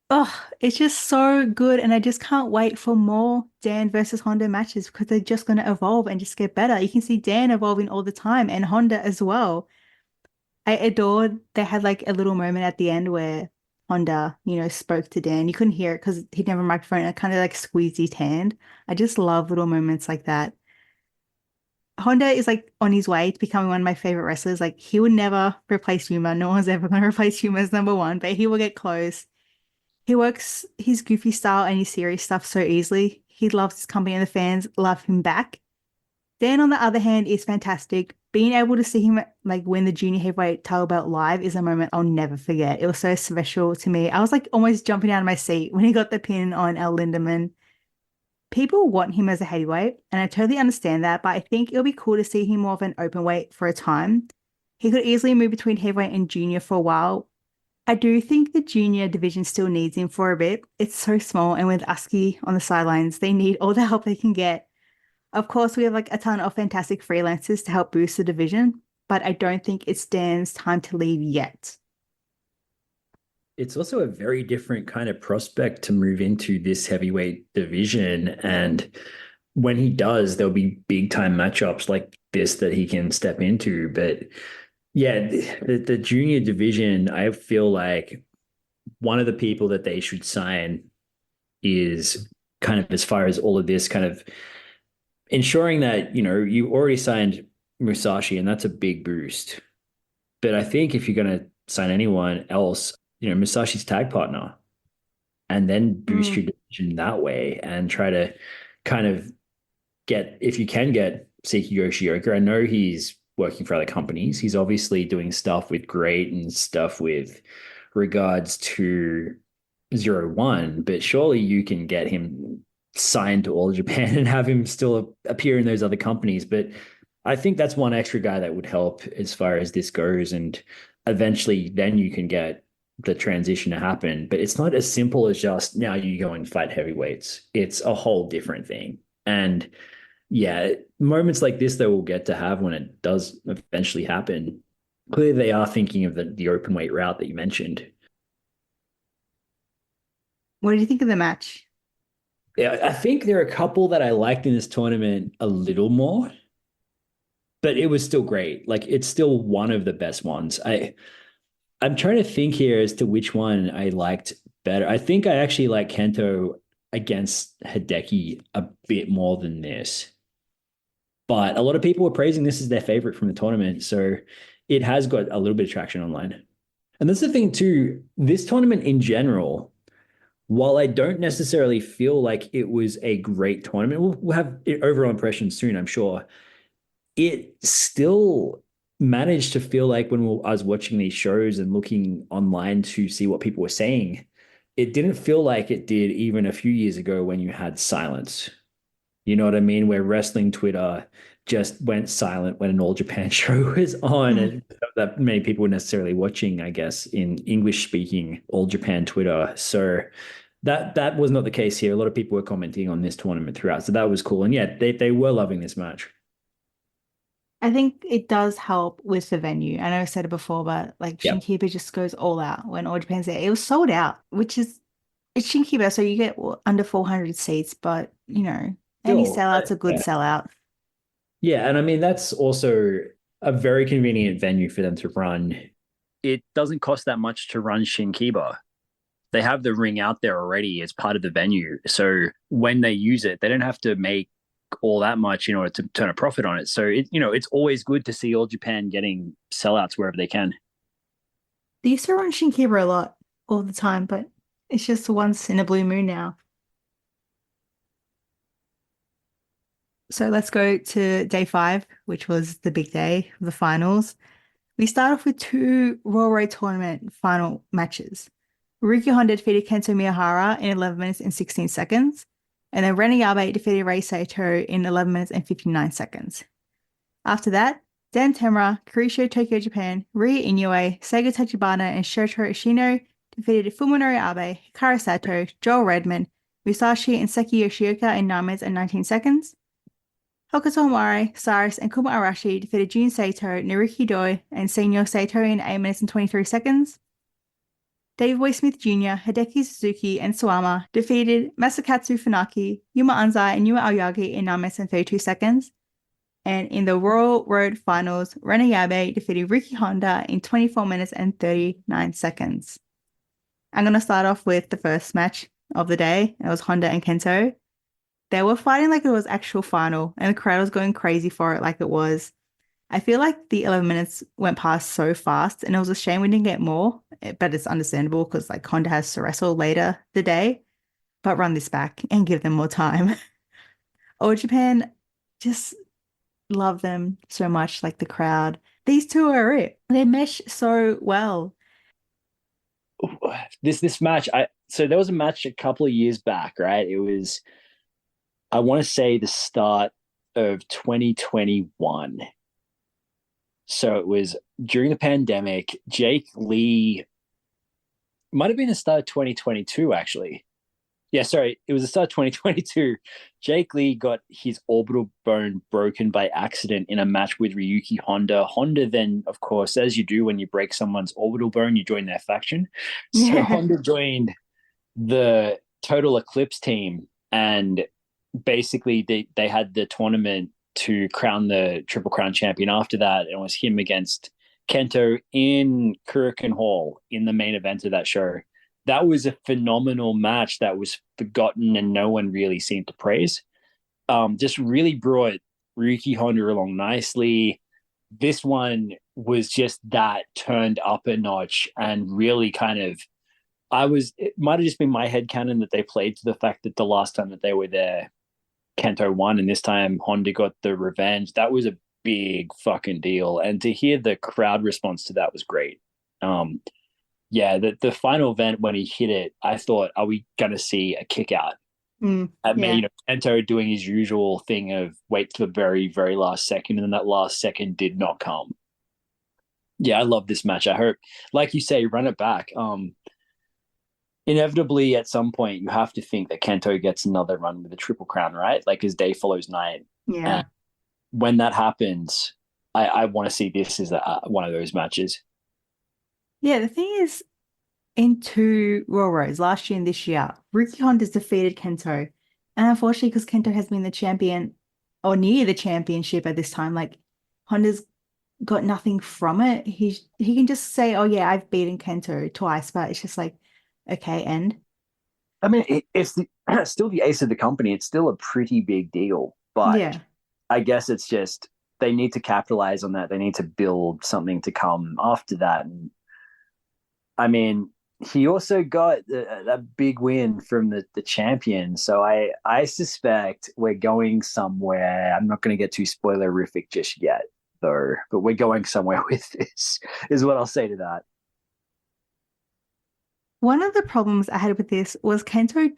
so good. And I just can't wait for more Dan versus Honda matches because they're just going to evolve and just get better. You can see Dan evolving all the time and Honda as well. I adored they had like a little moment at the end where Honda, spoke to Dan. You couldn't hear it because he didn't have a microphone and it kind of like squeezed his hand. I just love little moments like that. Honda is like on his way to becoming one of my favorite wrestlers. Like he would never replace Yuma. No one's ever going to replace Yuma as number one, but he will get close. He works his goofy style and his serious stuff so easily. He loves his company and the fans love him back. Dan, on the other hand, is fantastic. Being able to see him like win the junior heavyweight title belt live is a moment I'll never forget. It was so special to me. I was like almost jumping out of my seat when he got the pin on El Lindemann. People want him as a heavyweight, and I totally understand that, but I think it'll be cool to see him more of an open weight for a time. He could easily move between heavyweight and junior for a while. I do think the junior division still needs him for a bit. It's so small, and with Aski on the sidelines, they need all the help they can get. Of course, we have like a ton of fantastic freelancers to help boost the division, but I don't think it's Dan's time to leave yet. It's also a very different kind of prospect to move into this heavyweight division. And when he does, there'll be big time matchups like this that he can step into. But yeah, the junior division, I feel like one of the people that they should sign is kind of, as far as all of this, kind of ensuring that, you already signed Musashi and that's a big boost. But I think if you're going to sign anyone else, Musashi's tag partner, and then boost your division that way and try to kind of get, if you can get Seiki Yoshioka. I know he's working for other companies. He's obviously doing stuff with Great and stuff with regards to 01, but surely you can get him signed to All Japan and have him still appear in those other companies. But I think that's one extra guy that would help as far as this goes. And eventually then you can get the transition to happen. But it's not as simple as just now you go and fight heavyweights. It's a whole different thing. And yeah, moments like this that we'll get to have when it does eventually happen. Clearly they are thinking of the open weight route that you mentioned. What did you think of the match? Yeah, I think there are a couple that I liked in this tournament a little more, but it was still great. Like it's still one of the best ones. I'm trying to think here as to which one I liked better. I think I actually like Kento against Hideki a bit more than this. But a lot of people were praising this as their favorite from the tournament. So it has got a little bit of traction online. And that's the thing too, this tournament in general, while I don't necessarily feel like it was a great tournament, we'll have overall impressions soon, I'm sure. It still managed to feel like when I was watching these shows and looking online to see what people were saying, it didn't feel like it did even a few years ago when you had silence. You know what I mean? Where wrestling Twitter just went silent when an All Japan show was on, and that many people were necessarily watching, I guess, in English-speaking All Japan Twitter. So that was not the case here. A lot of people were commenting on this tournament throughout, so that was cool. And yeah, they were loving this match. I think it does help with the venue. I know I said it before, but like Shinkiba just goes all out when All Japan's there. It was sold out, which is, it's Shinkiba, so you get under 400 seats, but any sellout's a good sellout. Yeah, and I mean, that's also a very convenient venue for them to run. It doesn't cost that much to run Shinkiba. They have the ring out there already as part of the venue. So when they use it, they don't have to make all that much in order to turn a profit on it. So it's always good to see All Japan getting sellouts wherever they can. They used to run Shinkiba a lot, all the time, but it's just once in a blue moon now. So let's go to day 5, which was the big day of the finals. We start off with 2 Royal Road Tournament final matches. Ryuki Honda defeated Kento Miyahara in 11 minutes and 16 seconds. And then Ren Yabe defeated Rei Saito in 11 minutes and 59 seconds. After that, Dan Temura, Kurisho Tokyo Japan, Rie Inoue, Seigo Tachibana, and Shotaro Ishino defeated Fuminori Abe, Hikaru Sato, Joel Redmond, Musashi, and Seki Yoshioka in 9 minutes and 19 seconds. Hokuto Omare, Cyrus, and Kuma Arashi defeated Jun Saito, Naruki Doi, and Senyo Saito in 8 minutes and 23 seconds. Dave Boy Smith Jr., Hideki Suzuki, and Suwama defeated Masakatsu Funaki, Yuma Anzai, and Yuma Aoyagi in 9 minutes and 32 seconds. And in the Royal Road Finals, Rena Yabe defeated Riki Honda in 24 minutes and 39 seconds. I'm going to start off with the first match of the day. It was Honda and Kento. They were fighting like it was actual final, and the crowd was going crazy for it like it was. I feel like the 11 minutes went past so fast, and it was a shame we didn't get more, but it's understandable because like Honda has to wrestle later the day, but run this back and give them more time. All Japan, just love them so much, like the crowd. These two are it. They mesh so well. This match, so there was a match a couple of years back, right? It was, I want to say, the start of 2021. So it was during the pandemic. Jake Lee might have been the start of 2022, actually. Yeah, sorry, it was the start of 2022. Jake Lee got his orbital bone broken by accident in a match with Ryuki Honda. Honda then, of course, as you do when you break someone's orbital bone, you join their faction. So Yeah. Honda joined the Total Eclipse team, and basically they had the tournament to crown the Triple Crown champion after that. And it was him against Kento in Kurikan Hall in the main event of that show. That was a phenomenal match that was forgotten and no one really seemed to praise. Just really brought Ryuki Honda along nicely. This one was just that turned up a notch and really kind of, it might have just been my headcanon that they played to the fact that the last time that they were there, Kento won, and this time Honda got the revenge. That was a big fucking deal. And to hear the crowd response to that was great. Yeah, the final event when he hit it, I thought, are we going to see a kick out? Kento doing his usual thing of wait to the very, very last second, and then that last second did not come. Yeah, I love this match. I hope, like you say, run it back. Inevitably, at some point, you have to think that Kento gets another run with the Triple Crown, right? Like as day follows night. Yeah. And when that happens, I want to see this as one of those matches. Yeah, the thing is, in 2 Royal Roads, last year and this year, Ryuki Honda's defeated Kento. And unfortunately, because Kento has been the champion or near the championship at this time, like Honda's got nothing from it. He can just say, oh yeah, I've beaten Kento twice, but it's just like, okay, and I mean, it's still the ace of the company. It's still a pretty big deal, but yeah. I guess it's just they need to capitalize on that. They need to build something to come after that. And I mean, he also got a big win from the champion. So I suspect we're going somewhere. I'm not going to get too spoilerific just yet, though, but we're going somewhere with this, is what I'll say to that. One of the problems I had with this was Kento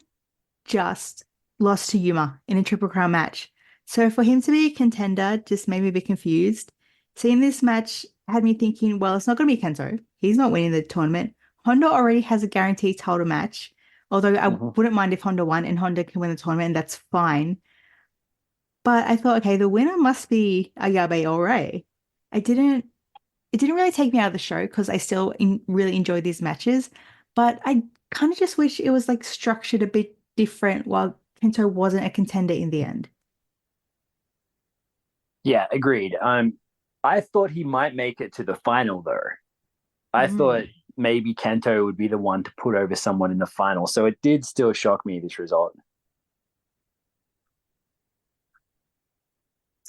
just lost to Yuma in a Triple Crown match. So for him to be a contender just made me a bit confused. Seeing this match had me thinking, well, it's not going to be Kento. He's not winning the tournament. Honda already has a guaranteed title match, although I wouldn't mind if Honda won and Honda can win the tournament, and that's fine. But I thought, okay, the winner must be Ayabe or Ray. It didn't really take me out of the show because I still really enjoy these matches, but I kind of just wish it was like structured a bit different while Kento wasn't a contender in the end. Yeah, agreed. I thought he might make it to the final, though. I thought maybe Kento would be the one to put over someone in the final. So it did still shock me, this result.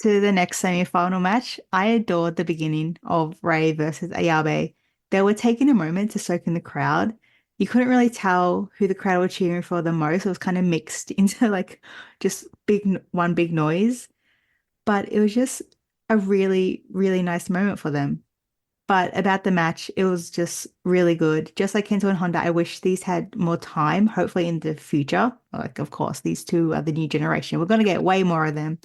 To the next semi-final match, I adored the beginning of Ray versus Ayabe. They were taking a moment to soak in the crowd. You couldn't really tell who the crowd were cheering for the most. It was kind of mixed into like just one big noise. But it was just a really, really nice moment for them. But about the match, it was just really good. Just like Kento and Honda, I wish these had more time, hopefully in the future. Like, of course, these two are the new generation. We're going to get way more of them.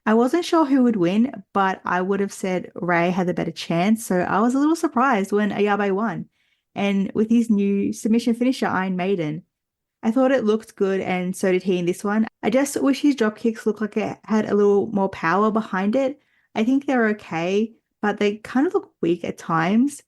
I wasn't sure who would win, but I would have said Ray had the better chance. So I was a little surprised when Ayabe won. And with his new submission finisher, Iron Maiden, I thought it looked good, and so did he in this one. I just wish his drop kicks looked like it had a little more power behind it. I think they're okay, but they kind of look weak at times.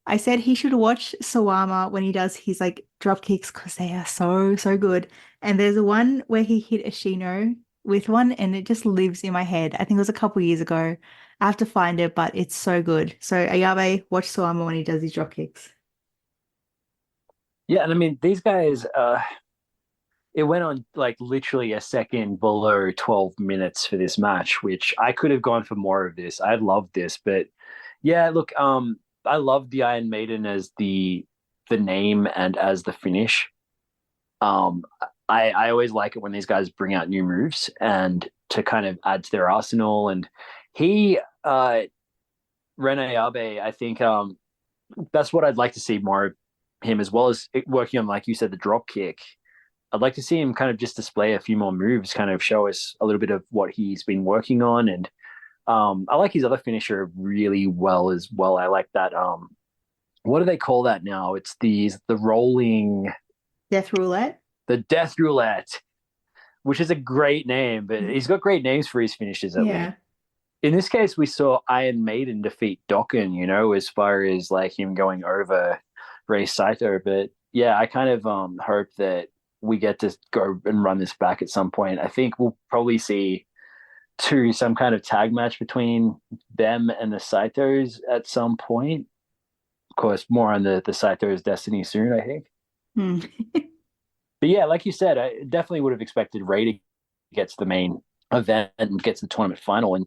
I said he should watch Sawama when he does his like drop kicks because they are so, so good. And there's one where he hit Ashino with one and it just lives in my head. I think it was a couple years ago. I have to find it, but it's so good. So Ayabe, watch Sawama when he does his drop kicks. Yeah, and I mean these guys, it went on like literally a second below 12 minutes for this match, which I could have gone for more of this. I loved this, but yeah, look, I love the Iron Maiden as the name and as the finish. Um, I always like it when these guys bring out new moves and to kind of add to their arsenal. And he, Rene Abe, I think that's what I'd like to see more of him, as well as working on, like you said, the drop kick. I'd like to see him kind of just display a few more moves, kind of show us a little bit of what he's been working on. And I like his other finisher really well as well. I like that. What do they call that now? It's the rolling Death Roulette. the Death Roulette, which is a great name, but he's got great names for his finishes at least. In this case, we saw Iron Maiden defeat Dokken, you know, as far as like him going over Rei Saito. But yeah, I kind of hope that we get to go and run this back at some point. I think we'll probably see some kind of tag match between them and the Saitos at some point. Of course, more on the Saitos' destiny soon, I think. But yeah, like you said, I definitely would have expected Ray to get to the main event and get to the tournament final. And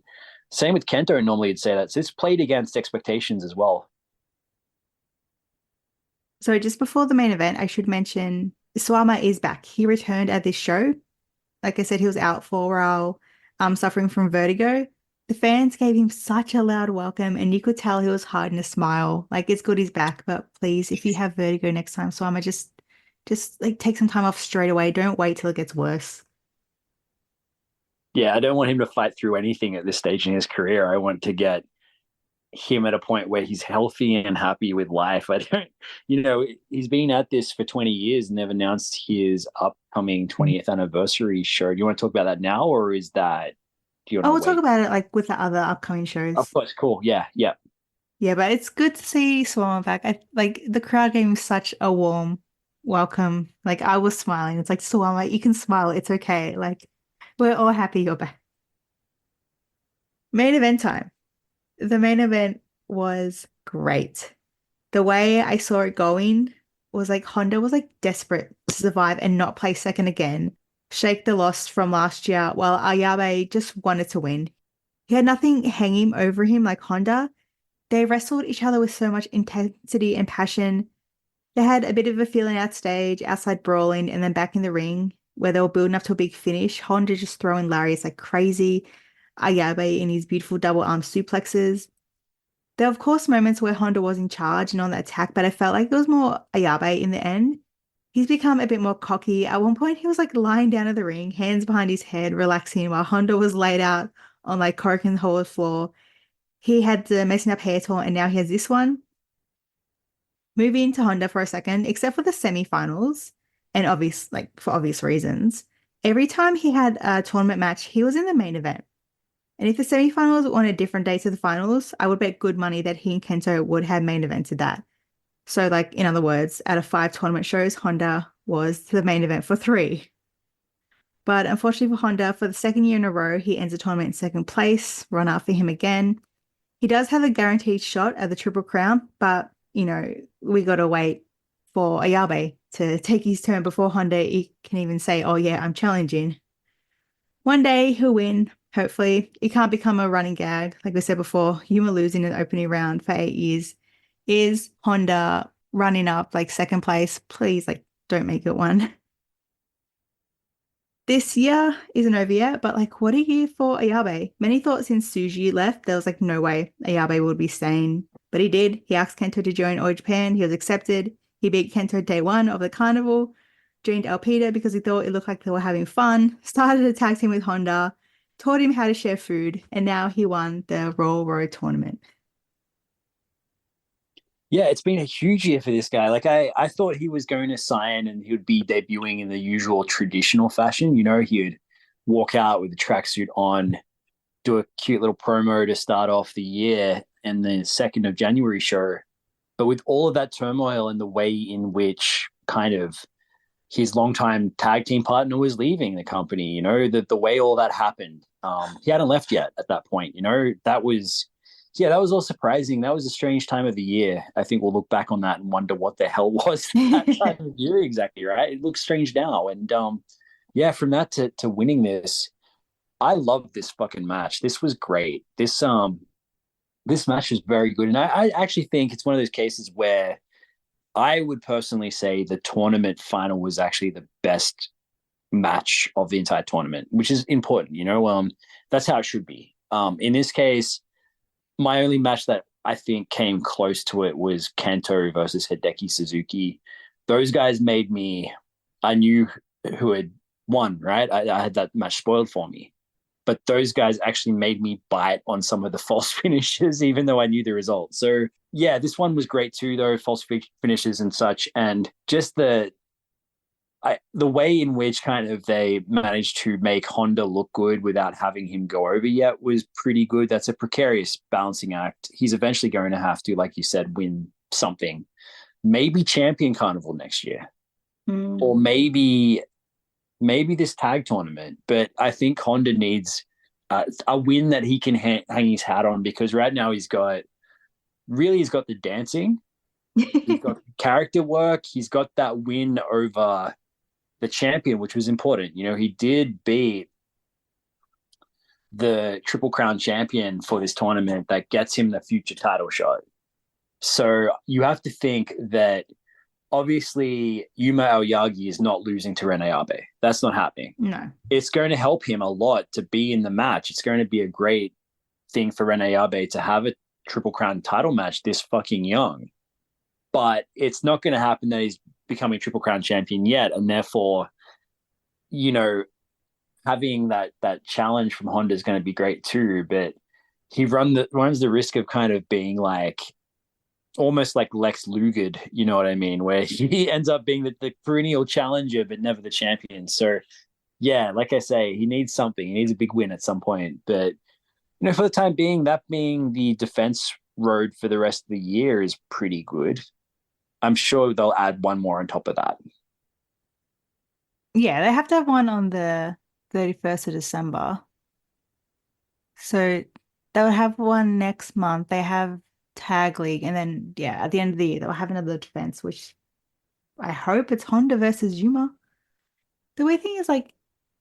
same with Kento, normally you'd say that. So this played against expectations as well. So just before the main event, I should mention Suwama is back. He returned at this show. Like I said, he was out for a while, suffering from vertigo. The fans gave him such a loud welcome, and you could tell he was hiding a smile. Like, it's good he's back, but please, if you have vertigo next time, Suwama, just like take some time off straight away. Don't wait till it gets worse. Yeah, I don't want him to fight through anything at this stage in his career. I want to get him at a point where he's healthy and happy with life. I don't, he's been at this for 20 years and they've announced his upcoming 20th anniversary show. Do you want to talk about that now, or is that, we'll talk about it like with the other upcoming shows. Of course, cool. Yeah. Yeah, but it's good to see Swama back. Like the crowd gave him such a warm welcome. Like I was smiling. It's like, Swama, you can smile. It's okay. Like we're all happy you're back. Main event time. The main event was great. The way I saw it going was like Honda was like desperate to survive and not play second again, shake the loss from last year, while Ayabe just wanted to win. He had nothing hanging over him like Honda. They wrestled each other with so much intensity and passion. They had a bit of a feeling out stage, outside brawling, and then back in the ring where they were building up to a big finish. Honda just throwing lariats like crazy. Ayabe in his beautiful double arm suplexes. There were, of course, moments where Honda was in charge and on the attack, but I felt like it was more Ayabe in the end. He's become a bit more cocky. At one point, he was like lying down in the ring, hands behind his head, relaxing, while Honda was laid out on like Korakuen Hall floor. He had the messing up hair tour, and now he has this one. Moving to Honda for a second, except for the semifinals, and for obvious reasons, every time he had a tournament match, he was in the main event. And if the semifinals were on a different day to the finals, I would bet good money that he and Kento would have main evented that. So, like, in other words, out of 5 tournament shows, Honda was the main event for 3. But unfortunately for Honda, for the second year in a row, he ends the tournament in second place, run out for him again. He does have a guaranteed shot at the Triple Crown, but, we got to wait for Ayabe to take his turn before Honda can even say, oh yeah, I'm challenging. One day he'll win. Hopefully, it can't become a running gag. Like we said before, Yuma losing an opening round for 8 years. Is Honda running up like second place? Please, don't make it one. This year isn't over yet, but what a year for Ayabe. Many thought since Suji left, there was no way Ayabe would be staying. But he did. He asked Kento to join All Japan. He was accepted. He beat Kento day 1 of the carnival. Joined Alpida because he thought it looked like they were having fun. Started a tag team with Honda. taught him how to share food, and now he won the Royal Road tournament. Yeah, it's been a huge year for this guy. Like I thought he was going to sign and he would be debuting in the usual traditional fashion. You know, he would walk out with a tracksuit on, do a cute little promo to start off the year and the 2nd of January show. But with all of that turmoil and the way in which kind of his longtime tag team partner was leaving the company, you know, the way all that happened, he hadn't left yet at that point, you know, that was all surprising. That was a strange time of the year. I think we'll look back on that and wonder what the hell was that time of year exactly, right? It looks strange now. And yeah, from that to winning this, I loved this fucking match. This was great. This match is very good. And I actually think it's one of those cases where I would personally say the tournament final was actually the best match of the entire tournament, which is important, you know. That's how it should be. In this case, my only match that I think came close to it was Kanto versus Hideki Suzuki. Those guys made me, I knew who had won, right? I had that match spoiled for me. But those guys actually made me bite on some of the false finishes, even though I knew the result. So yeah, this one was great too, though, false finishes and such. And just the way in which kind of they managed to make Honda look good without having him go over yet was pretty good. That's a precarious balancing act. He's eventually going to have to, like you said, win something. Maybe Champion Carnival next year. Or maybe this tag tournament. But I think Honda needs a win that he can hang his hat on, because right now he's got the dancing. He's got character work. He's got that win over the champion, which was important. You know, he did beat the Triple Crown champion for this tournament that gets him the future title shot. So you have to think that obviously Yuma Aoyagi is not losing to Rene Abe. That's not happening. No. It's going to help him a lot to be in the match. It's going to be a great thing for Rene Abe to have a Triple Crown title match this fucking young. But it's not going to happen that he's becoming Triple Crown champion yet, and therefore, you know, having that challenge from Honda is going to be great too. But he runs the risk of kind of being like almost like Lex Luger, you know what I mean, where he ends up being the perennial challenger but never the champion. So yeah, like I say, he needs something. He needs a big win at some point. But you know, for the time being, that being the defense road for the rest of the year is pretty good. I'm sure they'll add one more on top of that. Yeah, they have to have one on the 31st of December. So they'll have one next month. They have Tag League, and then yeah, at the end of the year they'll have another defense, which I hope it's Honda versus Yuma. The weird thing is, like,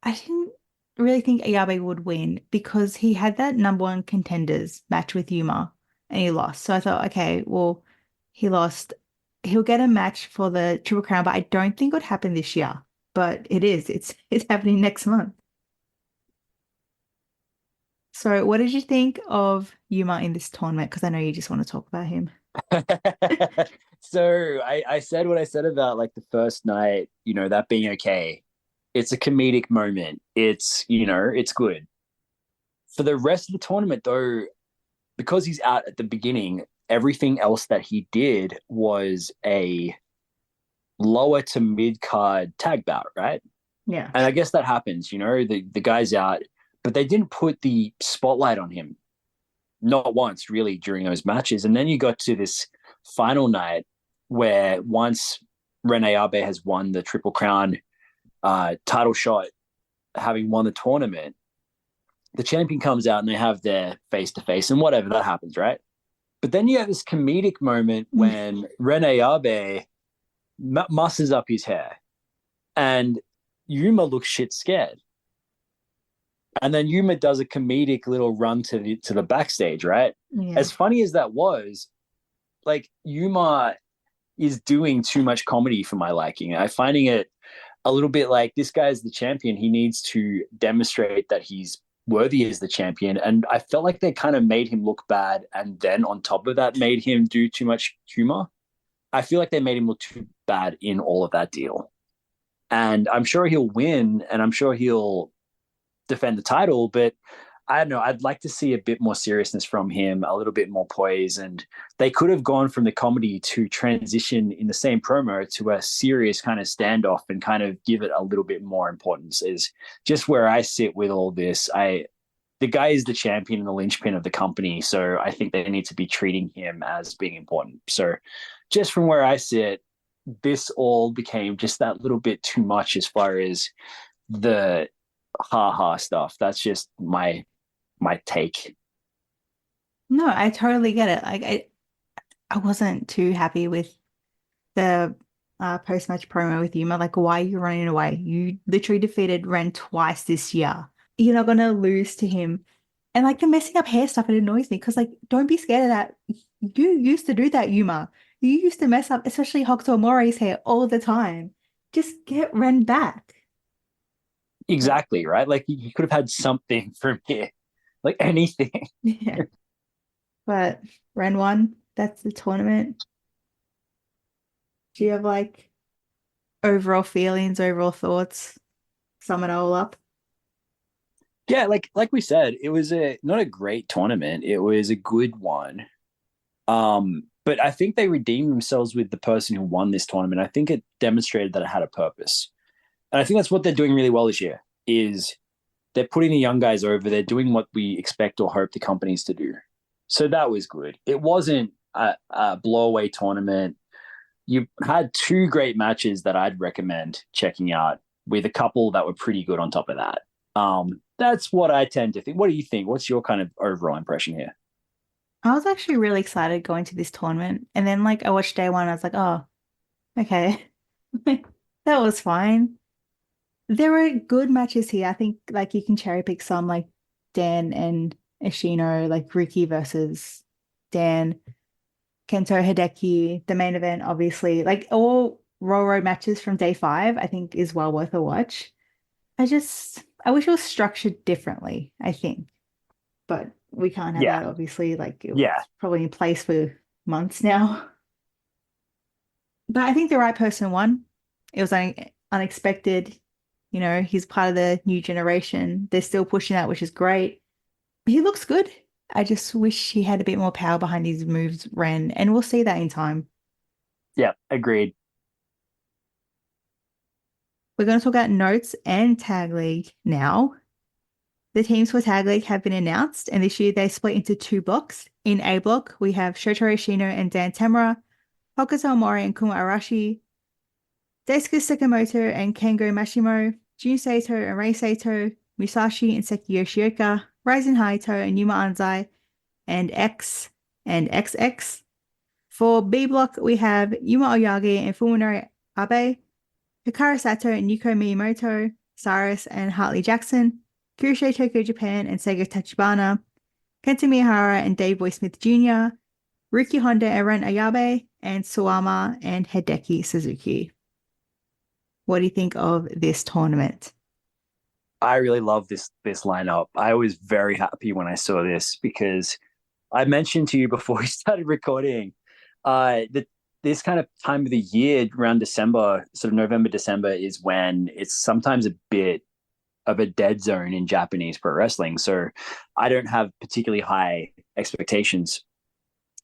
I didn't really think Ayabe would win because he had that number one contenders match with Yuma and he lost. So I thought, okay, well, he lost. He'll get a match for the Triple Crown, but I don't think it would happen this year. But it is. It's happening next month. So what did you think of Yuma in this tournament? Because I know you just want to talk about him. So I said what I said about like the first night, you know, that being okay. It's a comedic moment. It's, you know, it's good. For the rest of the tournament, though, because he's out at the beginning, everything else that he did was a lower to mid card tag bout, right? Yeah. And I guess that happens, you know, the guy's out, but they didn't put the spotlight on him. Not once, really, during those matches. And then you got to this final night where once Rene Abe has won the Triple Crown title shot, having won the tournament, the champion comes out and they have their face-to-face and whatever, that happens, right? But then you have this comedic moment when Rene Abe musses up his hair and Yuma looks shit scared. And then Yuma does a comedic little run to the backstage, right? Yeah. As funny as that was, like, Yuma is doing too much comedy for my liking. I'm finding it a little bit like, this guy's the champion. He needs to demonstrate that he's worthy as the champion. And I felt like they kind of made him look bad. And then on top of that, made him do too much humor. I feel like they made him look too bad in all of that deal. And I'm sure he'll win, and I'm sure he'll defend the title, but I don't know. I'd like to see a bit more seriousness from him, a little bit more poise, and they could have gone from the comedy to transition in the same promo to a serious kind of standoff and kind of give it a little bit more importance. Is just where I sit with all this. The guy is the champion and the linchpin of the company, so I think they need to be treating him as being important. So, just from where I sit, this all became just that little bit too much as far as the stuff. That's just my take. No, I totally get it. Like I wasn't too happy with the post-match promo with Yuma. Like, why are you running away? You literally defeated Ren twice this year. You're not gonna lose to him. And like the messing up hair stuff, it annoys me because like don't be scared of that. You used to do that, Yuma. You used to mess up, especially Hokuto Mori's hair all the time. Just get Ren back. Exactly, right? Like you could have had something from here. Like anything. Yeah. But Ren won. That's the tournament. Do you have like overall feelings, overall thoughts? Sum it all up. Yeah, like we said, it was not a great tournament. It was a good one. But I think they redeemed themselves with the person who won this tournament. I think it demonstrated that it had a purpose. And I think that's what they're doing really well this year is they're putting the young guys over. They're doing what we expect or hope the companies to do. So that was good. It wasn't a blowaway tournament. You had two great matches that I'd recommend checking out with a couple that were pretty good on top of that. That's what I tend to think. What do you think? What's your kind of overall impression here? I was actually really excited going to this tournament. And then like I watched day one, I was like, oh, okay. That was fine. There were good matches here. I think like you can cherry pick some like Dan and Ishino, like Riki versus Dan, Kento Hideki, the main event, obviously. Like all Roro matches from day 5, I think is well worth a watch. I wish it was structured differently, I think. But we can't have that, obviously. Like it was probably in place for months now. But I think the right person won. It was unexpected. You know, he's part of the new generation. They're still pushing that, which is great. He looks good. I just wish he had a bit more power behind his moves, Ren, and we'll see that in time. Yeah, agreed. We're going to talk about notes and Tag League now. The teams for Tag League have been announced, and this year they split into 2 blocks. In A block, we have Shotaro Shino and Dan Tamura, Hokuto Mori and Kuma Arashi, Daisuke Sakamoto and Kengo Mashimo, Jun Saito and Rei Saito, Musashi and Seki Yoshioka, Ryzen Haito and Yuma Anzai, and X and XX. For B block, we have Yuma Oyagi and Fuminori Abe, Hikaru Sato and Yuko Miyamoto, Cyrus and Hartley Jackson, Kirishite Tokyo Japan and Sega Tachibana, Kenta Miyahara and Dave Boy Smith Jr., Ruki Honda and Ren Ayabe, and Suwama and Hideki Suzuki. What do you think of this tournament? I really love this lineup. I was very happy when I saw this because I mentioned to you before we started recording that this kind of time of the year around December, sort of November, December, is when it's sometimes a bit of a dead zone in Japanese pro wrestling. So I don't have particularly high expectations,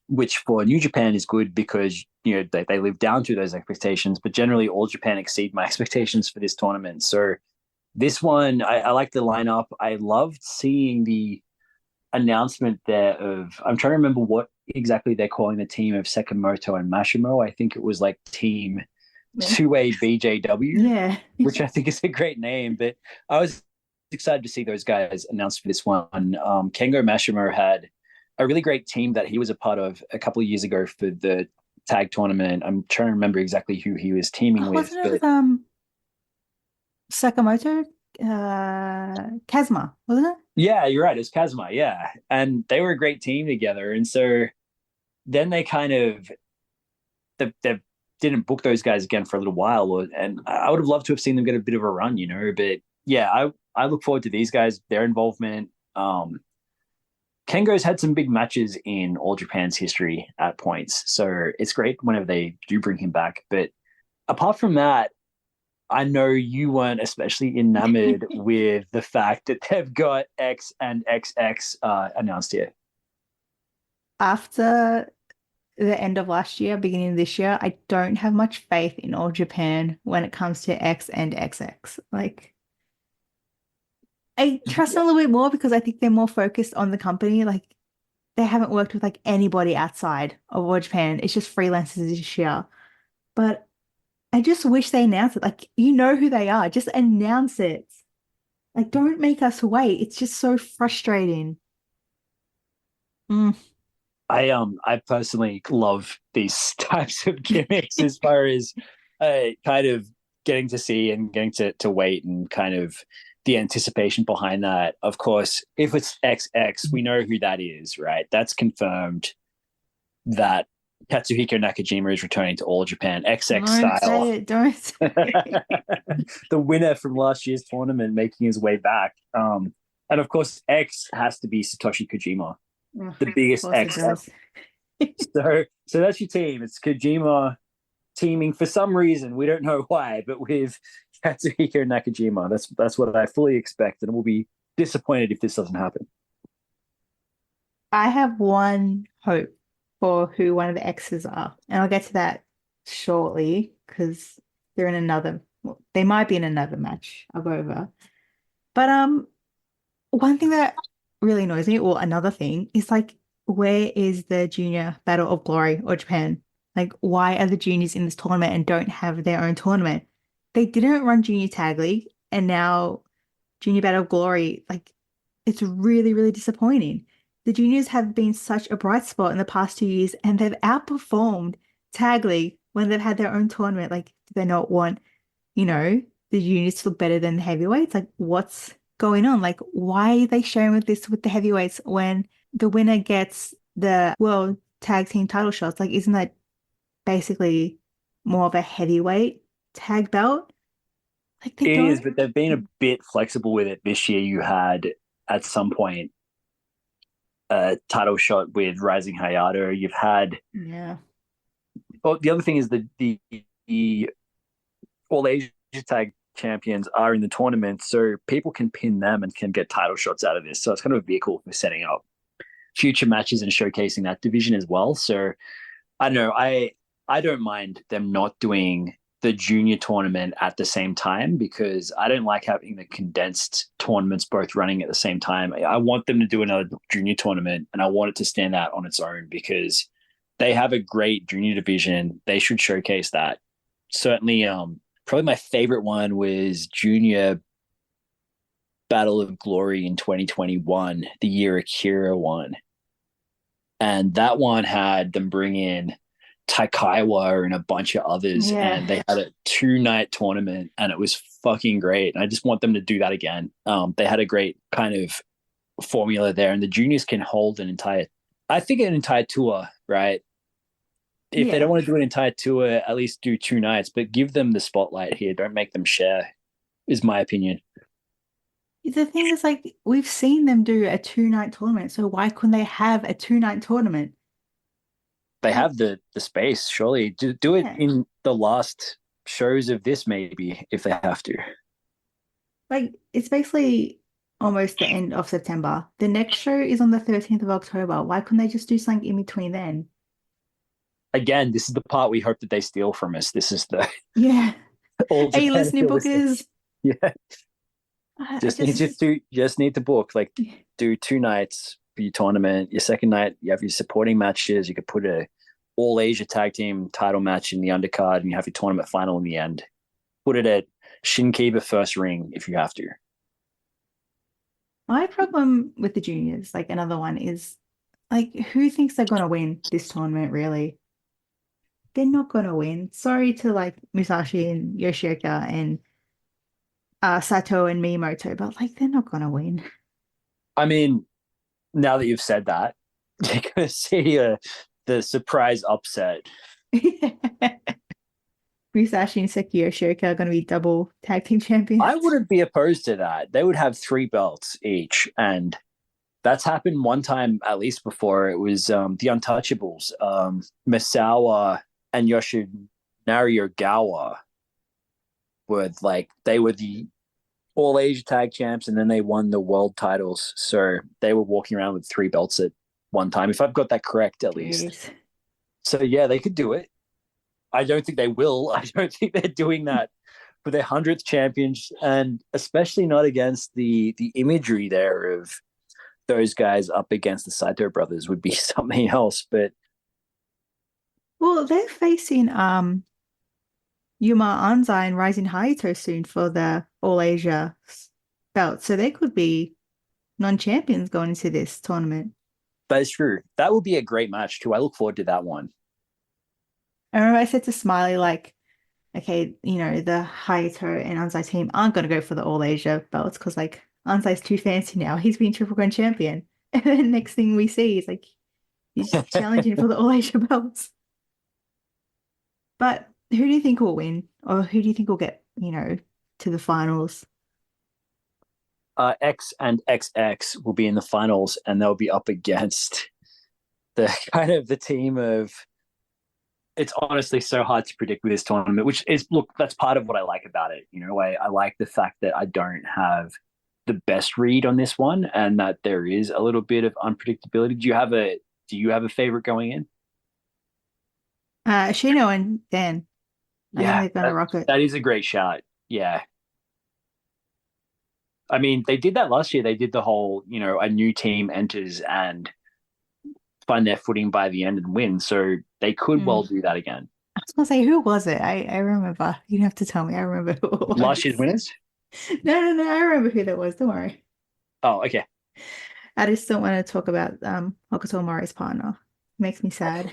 which for New Japan is good because, you know, they live down to those expectations, but generally All Japan exceed my expectations for this tournament. So this one, I like the lineup. I loved seeing the announcement there of, I'm trying to remember what exactly they're calling the team of Sakamoto and Mashimo. I think it was like Team 2A BJW, yeah, which I think is a great name, but I was excited to see those guys announced for this one. Kengo Mashimo had a really great team that he was a part of a couple of years ago for the tag tournament. I'm trying to remember exactly who he was teaming with. Wasn't it Sakamoto? Kazuma, wasn't it? Yeah, you're right. It's Kazuma, yeah. And they were a great team together. And so then they kind of they didn't book those guys again for a little while. And I would have loved to have seen them get a bit of a run, you know. But yeah, I look forward to these guys, their involvement. Kengo's had some big matches in All Japan's history at points. So it's great whenever they do bring him back. But apart from that, I know you weren't especially enamored with the fact that they've got X and XX announced here. After the end of last year, beginning of this year, I don't have much faith in All Japan when it comes to X and XX. Like, I trust them a little bit more because I think they're more focused on the company. Like, they haven't worked with like anybody outside of All Japan. It's just freelancers this year. But I just wish they announced it. Like, you know who they are. Just announce it. Like, don't make us wait. It's just so frustrating. Mm. I personally love these types of gimmicks as far as kind of getting to see and getting to wait and kind of the anticipation behind that. Of course, if it's XX, we know who that is, right? That's confirmed that Katsuhiko Nakajima is returning to All Japan XX Don't style. say it. Don't say it. The winner from last year's tournament making his way back. And of course, X has to be Satoshi Kojima, the biggest X. So that's your team. It's Kojima teaming for some reason. We don't know why, but with Katsuhiko Nakajima. That's what I fully expect, and we'll be disappointed if this doesn't happen. I have one hope for who one of the X's are, and I'll get to that shortly because they're in another. Well, they might be in another match. I'll go over. But one thing that really annoys me, or another thing, is like, where is the Junior Battle of Glory or Japan? Like, why are the juniors in this tournament and don't have their own tournament? They didn't run Junior Tag League, and now Junior Battle of Glory, like, it's really, really disappointing. The juniors have been such a bright spot in the past 2 years, and they've outperformed Tag League when they've had their own tournament. Like, do they not want, the juniors to look better than the heavyweights? Like, what's going on? Like, why are they sharing with this with the heavyweights when the winner gets the World Tag Team title shots? Like, isn't that basically more of a heavyweight tag belt? Like, they It don't. is, but they've been a bit flexible with it this year. You had at some point a title shot with Rising Hayato. You've had Well, the other thing is the All Asia Tag champions are in the tournament, so people can pin them and can get title shots out of this. So it's kind of a vehicle for setting up future matches and showcasing that division as well. So I don't know. I don't mind them not doing the junior tournament at the same time because I don't like having the condensed tournaments both running at the same time. I want them to do another junior tournament, and I want it to stand out on its own because they have a great junior division. They should showcase that. Certainly, probably my favorite one was Junior Battle of Glory in 2021, the year Akira won. And that one had them bring in Taikaiwa and a bunch of others, and they had a 2-night tournament, and it was fucking great. And I just want them to do that again. They had a great kind of formula there, and the juniors can hold an entire tour, right? If they don't want to do an entire tour, at least do 2 nights, but give them the spotlight here. Don't make them share, is my opinion. The thing is, like, we've seen them do a 2-night tournament, so why couldn't they have a 2-night tournament? They have the space, surely. Do it in the last shows of this, maybe, if they have to. Like, it's basically almost the end of September. The next show is on the 13th of October. Why couldn't they just do something in between then? Again, this is the part we hope that they steal from us. This is the Are you listening, bookers? Yeah. Just need to book. Like, do 2 nights for your tournament. Your second night, you have your supporting matches. You could put a All Asia Tag Team title match in the undercard, and you have your tournament final in the end. Put it at Shinkiba first ring if you have to. My problem with the juniors, like another one, is like, who thinks they're gonna win this tournament? Really, they're not gonna win. Sorry to like Musashi and Yoshioka and Sato and Miyamoto, but like, they're not gonna win. I mean, now that you've said that, you're gonna see the surprise upset. Musashi and Seki Yoshioka are going to be double tag team champions. I wouldn't be opposed to that. They would have 3 belts each, and that's happened one time at least before. It was the Untouchables, Misawa and Yoshinari Ogawa were like they were the all Asia tag champs, and then they won the world titles. So they were walking around with 3 belts at one time, if I've got that correct, at least. Jeez. So yeah, they could do it. I don't think they will. I don't think they're doing that for their 100th champions, and especially not against the imagery there of those guys up against the Saito brothers would be something else. But Well, they're facing Yuma Anzai and Rising Hayato soon for the All Asia belt, so they could be non-champions going into this tournament. that is true. That would be a great match too. I look forward to that one. I remember I said to Smiley, like, okay, you know, the Hayato and Anzai team aren't going to go for the All Asia belts because, like, Anzai's too fancy now. He's been Triple Crown champion. And then next thing we see is, like, he's challenging for the All Asia belts. But who do you think will win? Or who do you think will get, you know, to the finals? X and XX will be in the finals, and they'll be up against the kind of the team of. It's honestly so hard to predict with this tournament, which is, look, that's part of what I like about it. You know, I like the fact that I don't have the best read on this one, and that there is a little bit of unpredictability. Do you have a favorite going in? Shino and Dan. I think they're going to rock it. That is a great shout. Yeah. I mean, they did that last year. They did the whole, you know, a new team enters and find their footing by the end and win. So they could well do that again. I was going to say, who was it? I remember. You don't have to tell me. I remember who it was. Last year's winners? No. I remember who that was. Don't worry. Oh, okay. I just don't want to talk about Hokuto Mori's partner. It makes me sad.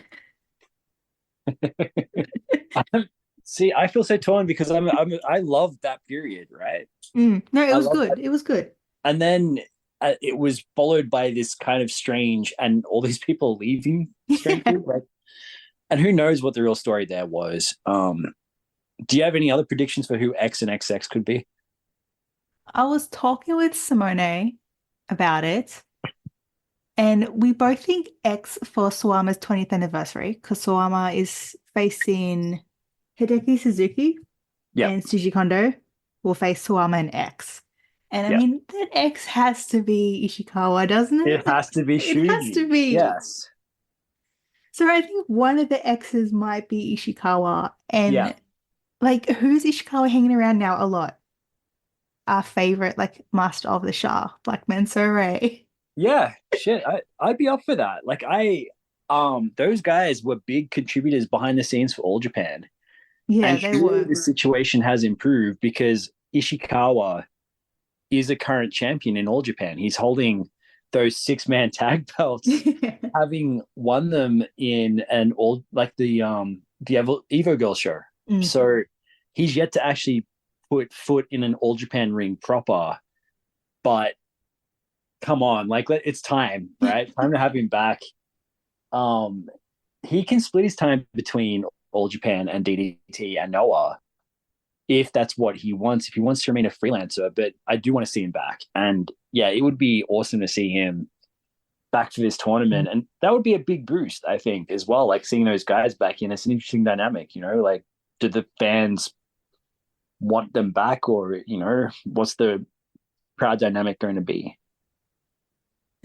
See, I feel so torn because I love that period, right? No, it was good. It was good. And then it was followed by this kind of strange, and all these people leaving strangely, right? And who knows what the real story there was. Do you have any other predictions for who X and XX could be? I was talking with Simone about it, and we both think X for Suwama's 20th anniversary because Suwama is facing Hideki Suzuki and Tsuji Kondo will face Suwama and X. And I mean, that X has to be Ishikawa, doesn't it? It has to be Shuji. It has to be. Yes. So I think one of the X's might be Ishikawa. And like, who's Ishikawa hanging around now a lot? Our favorite, like, master of the Shah, Black Mansoray. Yeah, shit. I'd be up for that. Like, those guys were big contributors behind the scenes for All Japan. Yeah, and they were. The situation has improved because Ishikawa is a current champion in All Japan. He's holding those 6-man tag belts, having won them in an all like the Evo Girl show. So he's yet to actually put foot in an All Japan ring proper. But come on, like, it's time, right? Time to have him back. He can split his time between All Japan and DDT and Noah if that's what he wants, if he wants to remain a freelancer. But I do want to see him back. And yeah, it would be awesome to see him back for this tournament. And that would be a big boost, I think, as well. Like, seeing those guys back in, it's an interesting dynamic, you know, like, do the fans want them back, or, you know, what's the crowd dynamic going to be?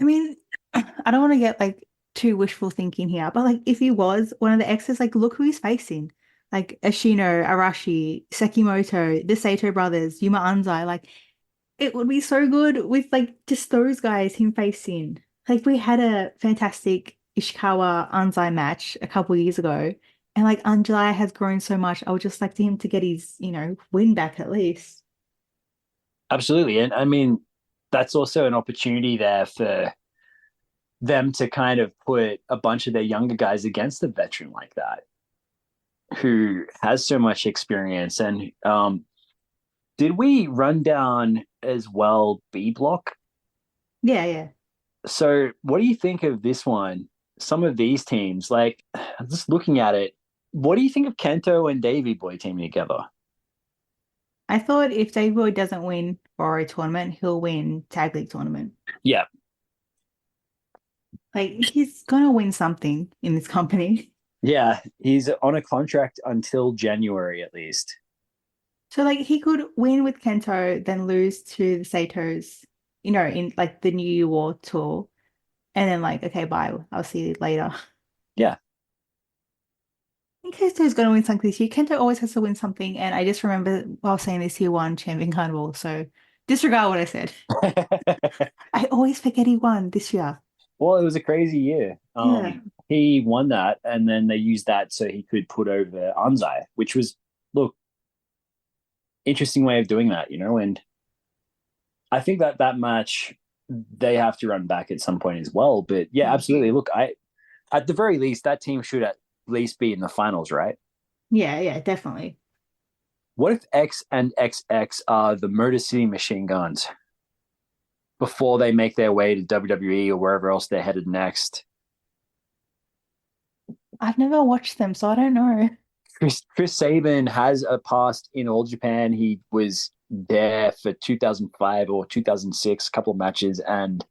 I mean, I don't want to get like too wishful thinking here, but like, if he was one of the exes, like, look who he's facing. Like Ashino, Arashi, Sekimoto, the Saito brothers, Yuma Anzai. Like, it would be so good with like just those guys him facing. Like, we had a fantastic Ishikawa Anzai match a couple years ago, and like Anzai has grown so much. I would just like him to get his, you know, win back at least. Absolutely. And I mean, that's also an opportunity there for them to kind of put a bunch of their younger guys against a veteran like that, who has so much experience. And did we run down as well B block? Yeah. So what do you think of this one? Some of these teams, like, just looking at it, what do you think of Kento and Davey Boy teaming together? I thought if Davey Boy doesn't win for a tournament, he'll win Tag League tournament. Yeah. Like, he's gonna win something in this company. Yeah, he's on a contract until January at least. So like he could win with Kento, then lose to the Satos, in like the New Year War tour, and then like, okay, bye. I'll see you later. Yeah. I think Kento's gonna win something this year. Kento always has to win something, and I just remember while saying this, he won Champion Carnival. So disregard what I said. I always forget he won this year. Well, it was a crazy year. Yeah. He won that, and then they used that so he could put over Anzai, which was, look, interesting way of doing that, And I think that match they have to run back at some point as well. But yeah, absolutely. Look, at the very least, that team should at least be in the finals, right? Yeah, definitely. What if X and XX are the Motor City Machine Guns before they make their way to WWE or wherever else they're headed next? I've never watched them, so I don't know. Chris Sabin has a past in All Japan. He was there for 2005 or 2006, a couple of matches, and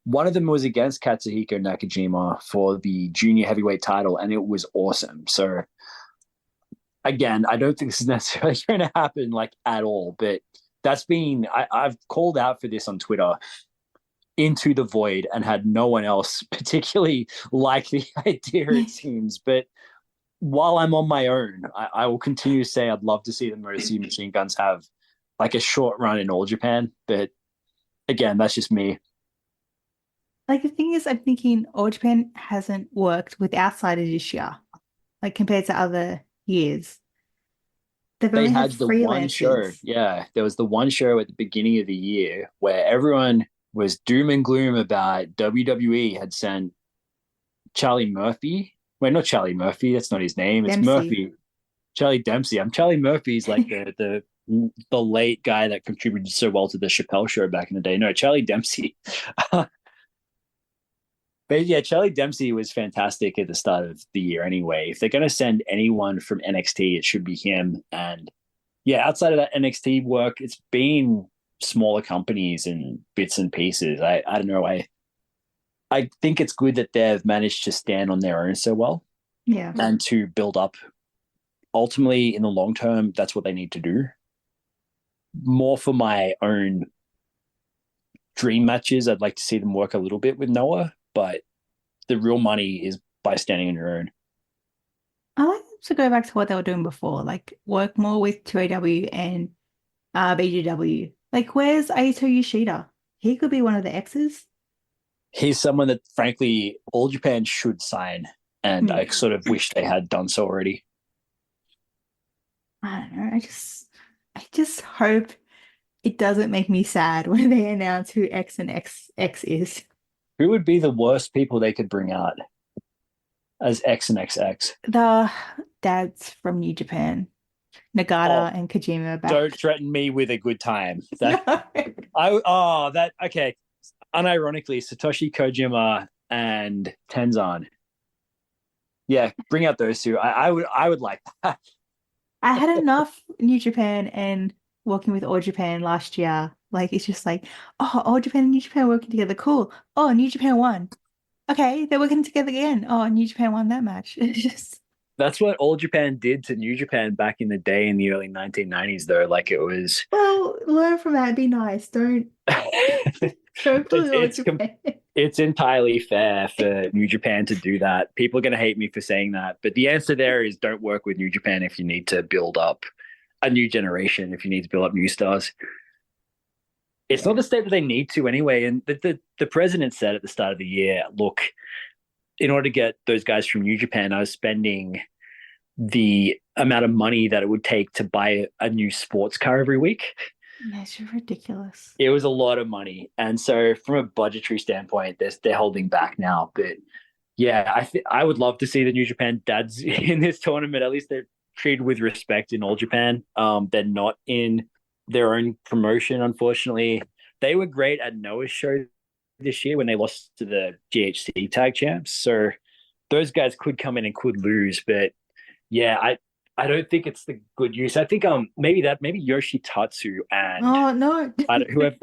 one of them was against Katsuhiko Nakajima for the junior heavyweight title, and it was awesome. So again, I don't think this is necessarily going to happen like at all, but I've called out for this on Twitter into the void and had no one else particularly like the idea, it seems. But while I'm on my own, I will continue to say I'd love to see the Motor City Machine Guns have like a short run in All Japan. But again, that's just me. Like the thing is, I'm thinking All Japan hasn't worked with outsiders this year, like compared to other years. They've They only had had the one show. freelancers. Yeah, there was the one show at the beginning of the year where everyone was doom and gloom about WWE had sent Charlie Murphy. Wait, not Charlie Murphy. That's not his name. It's Dempsey. Murphy. Charlie Dempsey. I'm Charlie Murphy's like the late guy that contributed so well to the Chappelle Show back in the day. No, Charlie Dempsey. But yeah, Charlie Dempsey was fantastic at the start of the year anyway. If they're going to send anyone from NXT, it should be him. And yeah, outside of that NXT work, it's been smaller companies and bits and pieces. I don't know. I think it's good that they've managed to stand on their own so well. Yeah. And to build up. Ultimately, in the long term, that's what they need to do. More for my own dream matches, I'd like to see them work a little bit with Noah, but the real money is by standing on your own. I like them to go back to what they were doing before, like work more with 2AW and BGW. Like, where's Aito Yoshida? He could be one of the X's. He's someone that, frankly, All Japan should sign, and I sort of wish they had done so already. I don't know. I just hope it doesn't make me sad when they announce who X and XX is. Who would be the worst people they could bring out as X and XX? The dads from New Japan, Nagata and Kojima. Don't threaten me with a good time. No. Okay. Unironically, Satoshi Kojima and Tenzan. Yeah, bring out those two. I would like that. I had enough New Japan and working with All Japan last year. Like, it's just like, oh, All Japan and New Japan working together. Cool. Oh, New Japan won. Okay, they're working together again. Oh, New Japan won that match. It's just... That's what All Japan did to New Japan back in the day in the early 1990s, though. Like, it was... Well, learn from that. Be nice. Don't bully All Japan. It's entirely fair for New Japan to do that. People are going to hate me for saying that. But the answer there is don't work with New Japan if you need to build up a new generation, if you need to build up new stars. It's not the state that they need to anyway. And the president said at the start of the year, look, in order to get those guys from New Japan, I was spending the amount of money that it would take to buy a new sports car every week. That's ridiculous. It was a lot of money. And so from a budgetary standpoint, they're holding back now. But yeah, I would love to see the New Japan dads in this tournament. At least they're treated with respect in All Japan. They're not in their own promotion, unfortunately. They were great at Noah's show this year when they lost to the GHC tag champs. So those guys could come in and could lose. But yeah, I don't think it's the good use. I think maybe Yoshitatsu and no, whoever.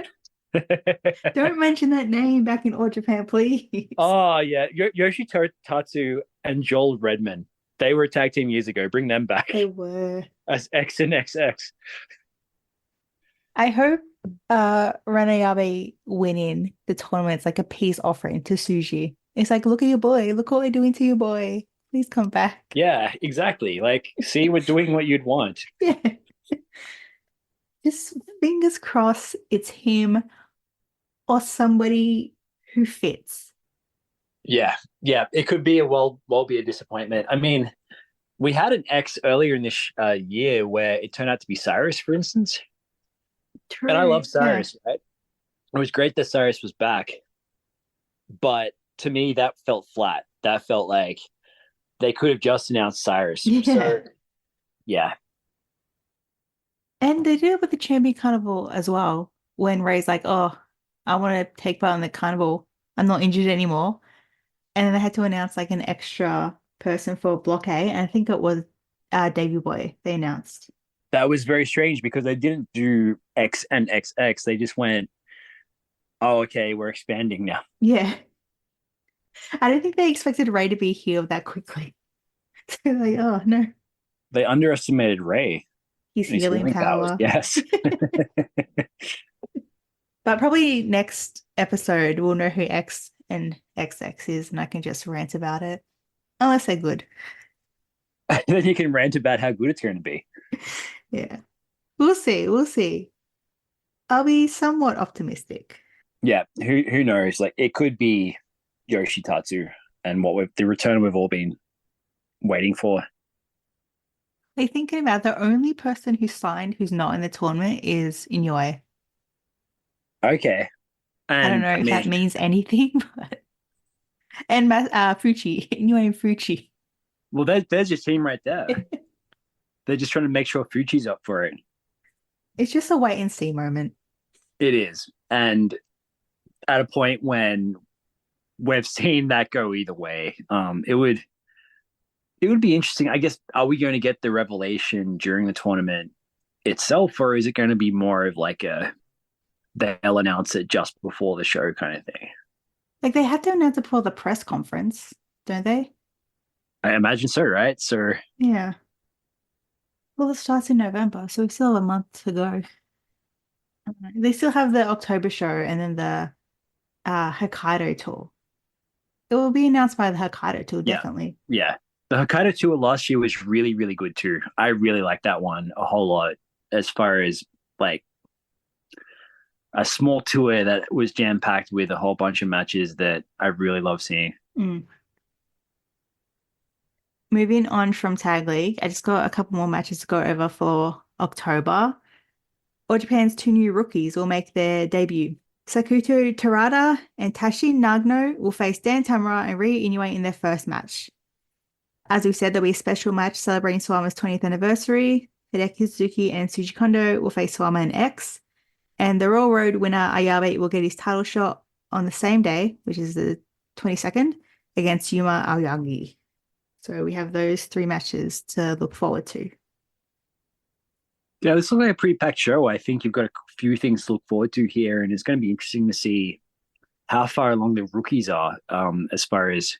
Don't mention that name back in All Japan, please. Oh yeah, Yoshitatsu and Joel Redman. They were a tag team years ago. Bring them back They were. as X and XX. I hope Ranayabe winning the tournament's like a peace offering to Suji. It's like, look at your boy. Look what we're doing to your boy. Please come back. Yeah, exactly. Like, see, we're doing what you'd want. Yeah. Just fingers crossed it's him or somebody who fits. Yeah, yeah. It could be be a disappointment. I mean, we had an X earlier in this year where it turned out to be Cyrus, for instance. True. And I love Yeah. Cyrus, right? It was great that Cyrus was back. But to me, that felt flat. That felt like they could have just announced Cyrus. Yeah. So, yeah. And they did it with the Champion Carnival as well. When Ray's like, oh, I want to take part in the carnival. I'm not injured anymore. And then they had to announce like an extra person for Block A. And I think it was Davey Boy they announced. That was very strange because they didn't do X and XX. They just went, oh, okay, we're expanding now. Yeah. I don't think they expected Ray to be healed that quickly. So like, oh no. They underestimated Ray. His and his healing power. Yes. But probably next episode we'll know who X and XX is, and I can just rant about it. Unless they're good. Then you can rant about how good it's going to be. Yeah. We'll see. We'll see. I'll be somewhat optimistic. Yeah, who knows? Like, it could be Yoshitatsu and the return we've all been waiting for. Like thinking about the only person who signed who's not in the tournament is Inoue. Okay. And I don't know if that means anything, but and Fuchi, Inoue and Fuchi. Well, there's your team right there. They're just trying to make sure Fuchi's up for it. It's just a wait and see moment. It is. And at a point when we've seen that go either way, it would be interesting. I guess, are we going to get the revelation during the tournament itself, or is it going to be more of like they'll announce it just before the show kind of thing? Like they have to announce it before the press conference, don't they? I imagine so, right? So yeah. Well, it starts in November, so we still have a month to go. They still have the October show and then the Hokkaido tour. It will be announced by the Hokkaido tour, definitely. Yeah. The Hokkaido tour last year was really, really good too. I really liked that one a whole lot, as far as like a small tour that was jam-packed with a whole bunch of matches that I really love seeing. Moving on from Tag League, I just got a couple more matches to go over for October. All Japan's 2 new rookies will make their debut. Sakuto Terada and Tashi Nagano will face Dan Tamura and Ryu Inoue in their first match. As we said, there'll be a special match celebrating Suwama's 20th anniversary. Hideki Suzuki and Tsuji Kondo will face Suwama and X. And the Royal Road winner Ayabe will get his title shot on the same day, which is the 22nd, against Yuma Aoyagi. So we have those 3 matches to look forward to. Yeah, this looks like a pretty packed show. I think you've got a few things to look forward to here, and it's going to be interesting to see how far along the rookies are as far as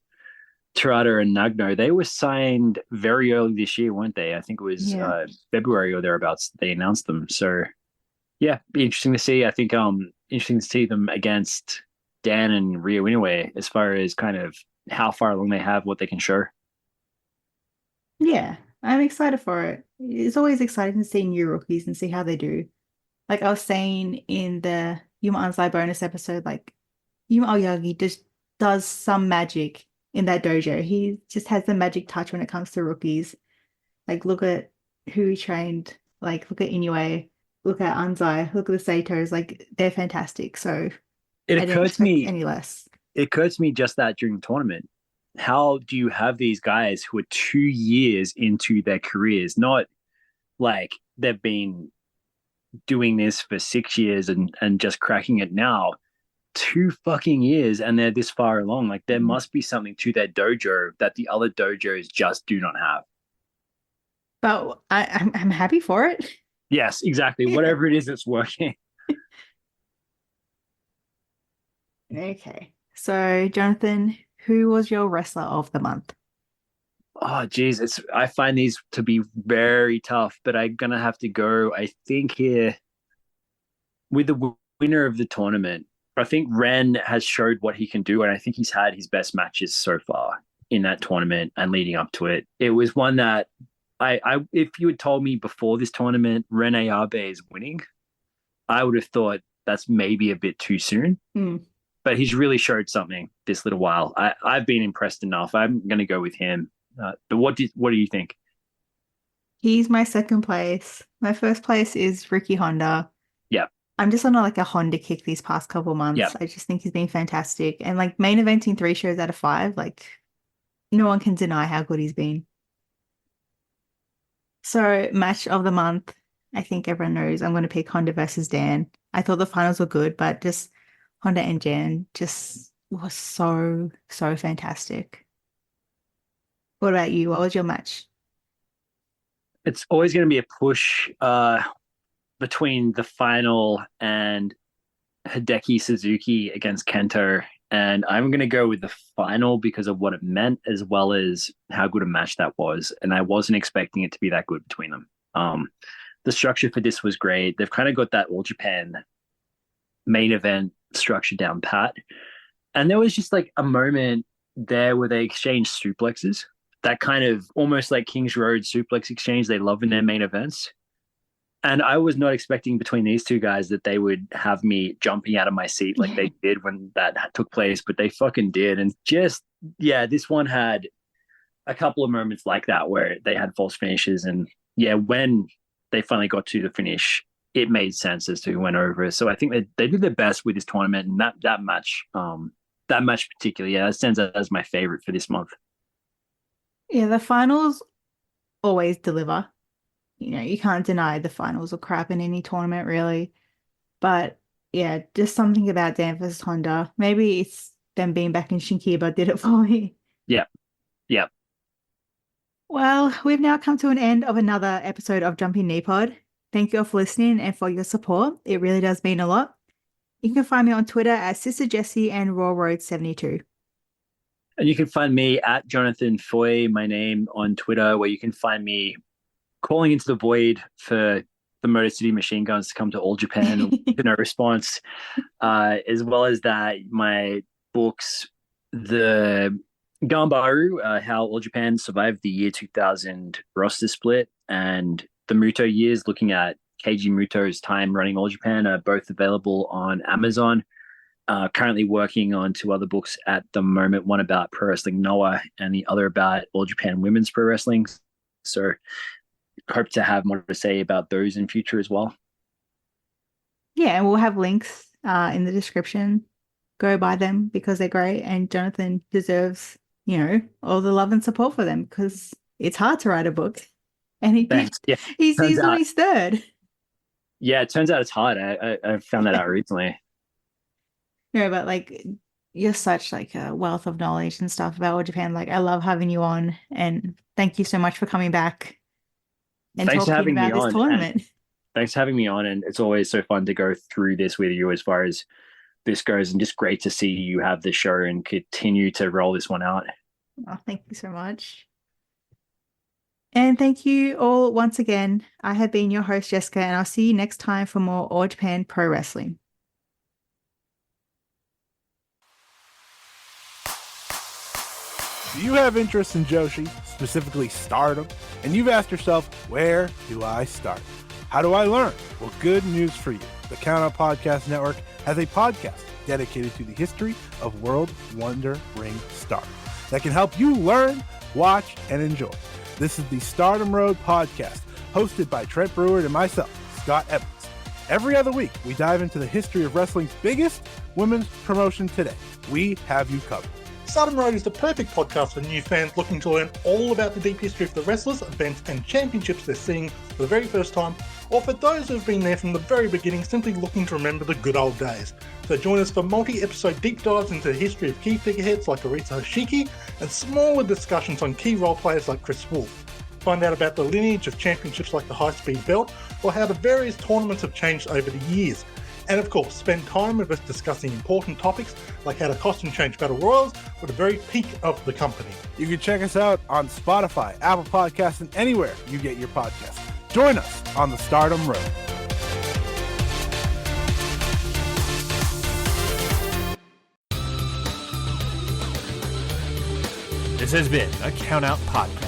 Terada and Nagano. They were signed very early this year, weren't they? I think it was February or thereabouts they announced them. So, yeah, be interesting to see. I think interesting to see them against Dan and Ryu Inoue as far as kind of how far along they have, what they can show. Yeah, I'm excited for it. It's always exciting to see new rookies and see how they do. Like I was saying in the Yuma Anzai bonus episode, like Yuma Aoyagi just does some magic in that dojo. He just has the magic touch when it comes to rookies. Like look at who he trained, like look at Inoue, look at Anzai, look at the Saitos, like they're fantastic. So it occurred to me any less. It occurred to me just that during the tournament. How do you have these guys who are 2 years into their careers, not like they've been doing this for 6 years and just cracking it now, 2 fucking years, and they're this far along? Like there must be something to their dojo that the other dojos just do not have. But I'm happy for it. Yes, exactly. Yeah. Whatever it is that's working. Okay. So, Jonathan, who was your wrestler of the month? Oh, geez, I find these to be very tough, but I'm gonna have to go. I think here with the winner of the tournament. I think Ren has showed what he can do, and I think he's had his best matches so far in that tournament and leading up to it. It was one that if you had told me before this tournament Ren Ayabe is winning, I would have thought that's maybe a bit too soon. But he's really showed something this little while. I've been impressed enough. I'm going to go with him. But what do you think? He's my second place. My first place is Ricky Honda. Yeah. I'm just on a Honda kick these past couple months. Yep. I just think he's been fantastic. And main eventing 3 shows out of 5, no one can deny how good he's been. So match of the month, I think everyone knows I'm going to pick Honda versus Dan. I thought the finals were good, but just Honda and Jan just was so, so fantastic. What about you? What was your match? It's always going to be a push between the final and Hideki Suzuki against Kento. And I'm going to go with the final because of what it meant, as well as how good a match that was. And I wasn't expecting it to be that good between them. The structure for this was great. They've kind of got that All Japan main event structure down pat. And there was just a moment there where they exchanged suplexes. That kind of almost like Kings Road suplex exchange they love in their main events. And I was not expecting between these two guys that they would have me jumping out of my seat like they did when that took place, but they fucking did. And this one had a couple of moments like that where they had false finishes. And when they finally got to the finish, it made sense as to who went over. So I think they did their best with this tournament, and that match particularly, that stands out as my favorite for this month. Yeah, the finals always deliver. You can't deny the finals are crap in any tournament, really. But yeah, just something about Dan versus Honda. Maybe it's them being back in Shinkiba did it for me. Yeah. Well, we've now come to an end of another episode of Jumping Knee Pod. Thank you all for listening and for your support. It really does mean a lot. You can find me on Twitter at sisterjessiee and rawroad72. And you can find me at Jonathan Foye, my name, on Twitter, where you can find me calling into the void for the Motor City Machine Guns to come to All Japan with no response. As well as that, my books, the Gambaru, How All Japan Survived the Year 2000 roster split, and the Muto years, looking at Keiji Muto's time running All Japan, are both available on Amazon. Currently working on 2 other books at the moment, one about Pro Wrestling Noah and the other about All Japan Women's Pro Wrestling. So hope to have more to say about those in future as well. Yeah, and we'll have links in the description. Go buy them because they're great, and Jonathan deserves, all the love and support for them because it's hard to write a book. And he's on his 3rd. Yeah, it turns out it's hard. I found that out recently. No, but you're such a wealth of knowledge and stuff about All Japan. I love having you on, and thank you so much for coming back and Thanks talking for having about me this on, tournament. Thanks for having me on, and it's always so fun to go through this with you as far as this goes, and just great to see you have the show and continue to roll this one out. Oh, thank you so much. And thank you all once again. I have been your host, Jessica, and I'll see you next time for more All Japan Pro Wrestling. Do you have interest in Joshi, specifically Stardom, and you've asked yourself, where do I start? How do I learn? Well, good news for you. The Countout Podcast Network has a podcast dedicated to the history of World Wonder Ring Stardom that can help you learn, watch, and enjoy. This is the Stardom Road Podcast, hosted by Trent Brewer and myself, Scott Evans. Every other week, we dive into the history of wrestling's biggest women's promotion today. We have you covered. Stardom Road is the perfect podcast for new fans looking to learn all about the deep history of the wrestlers, events, and championships they're seeing for the very first time, or for those who've been there from the very beginning, simply looking to remember the good old days. So join us for multi-episode deep dives into the history of key figureheads like Arisa Hoshiki, and smaller discussions on key role players like Chris Wolf. Find out about the lineage of championships like the High Speed Belt, or how the various tournaments have changed over the years. And of course, spend time with us discussing important topics like how to costume change battle royals with the very peak of the company. You can check us out on Spotify, Apple Podcasts, and anywhere you get your podcasts. Join us on the Stardom Road. This has been a Count Out Podcast.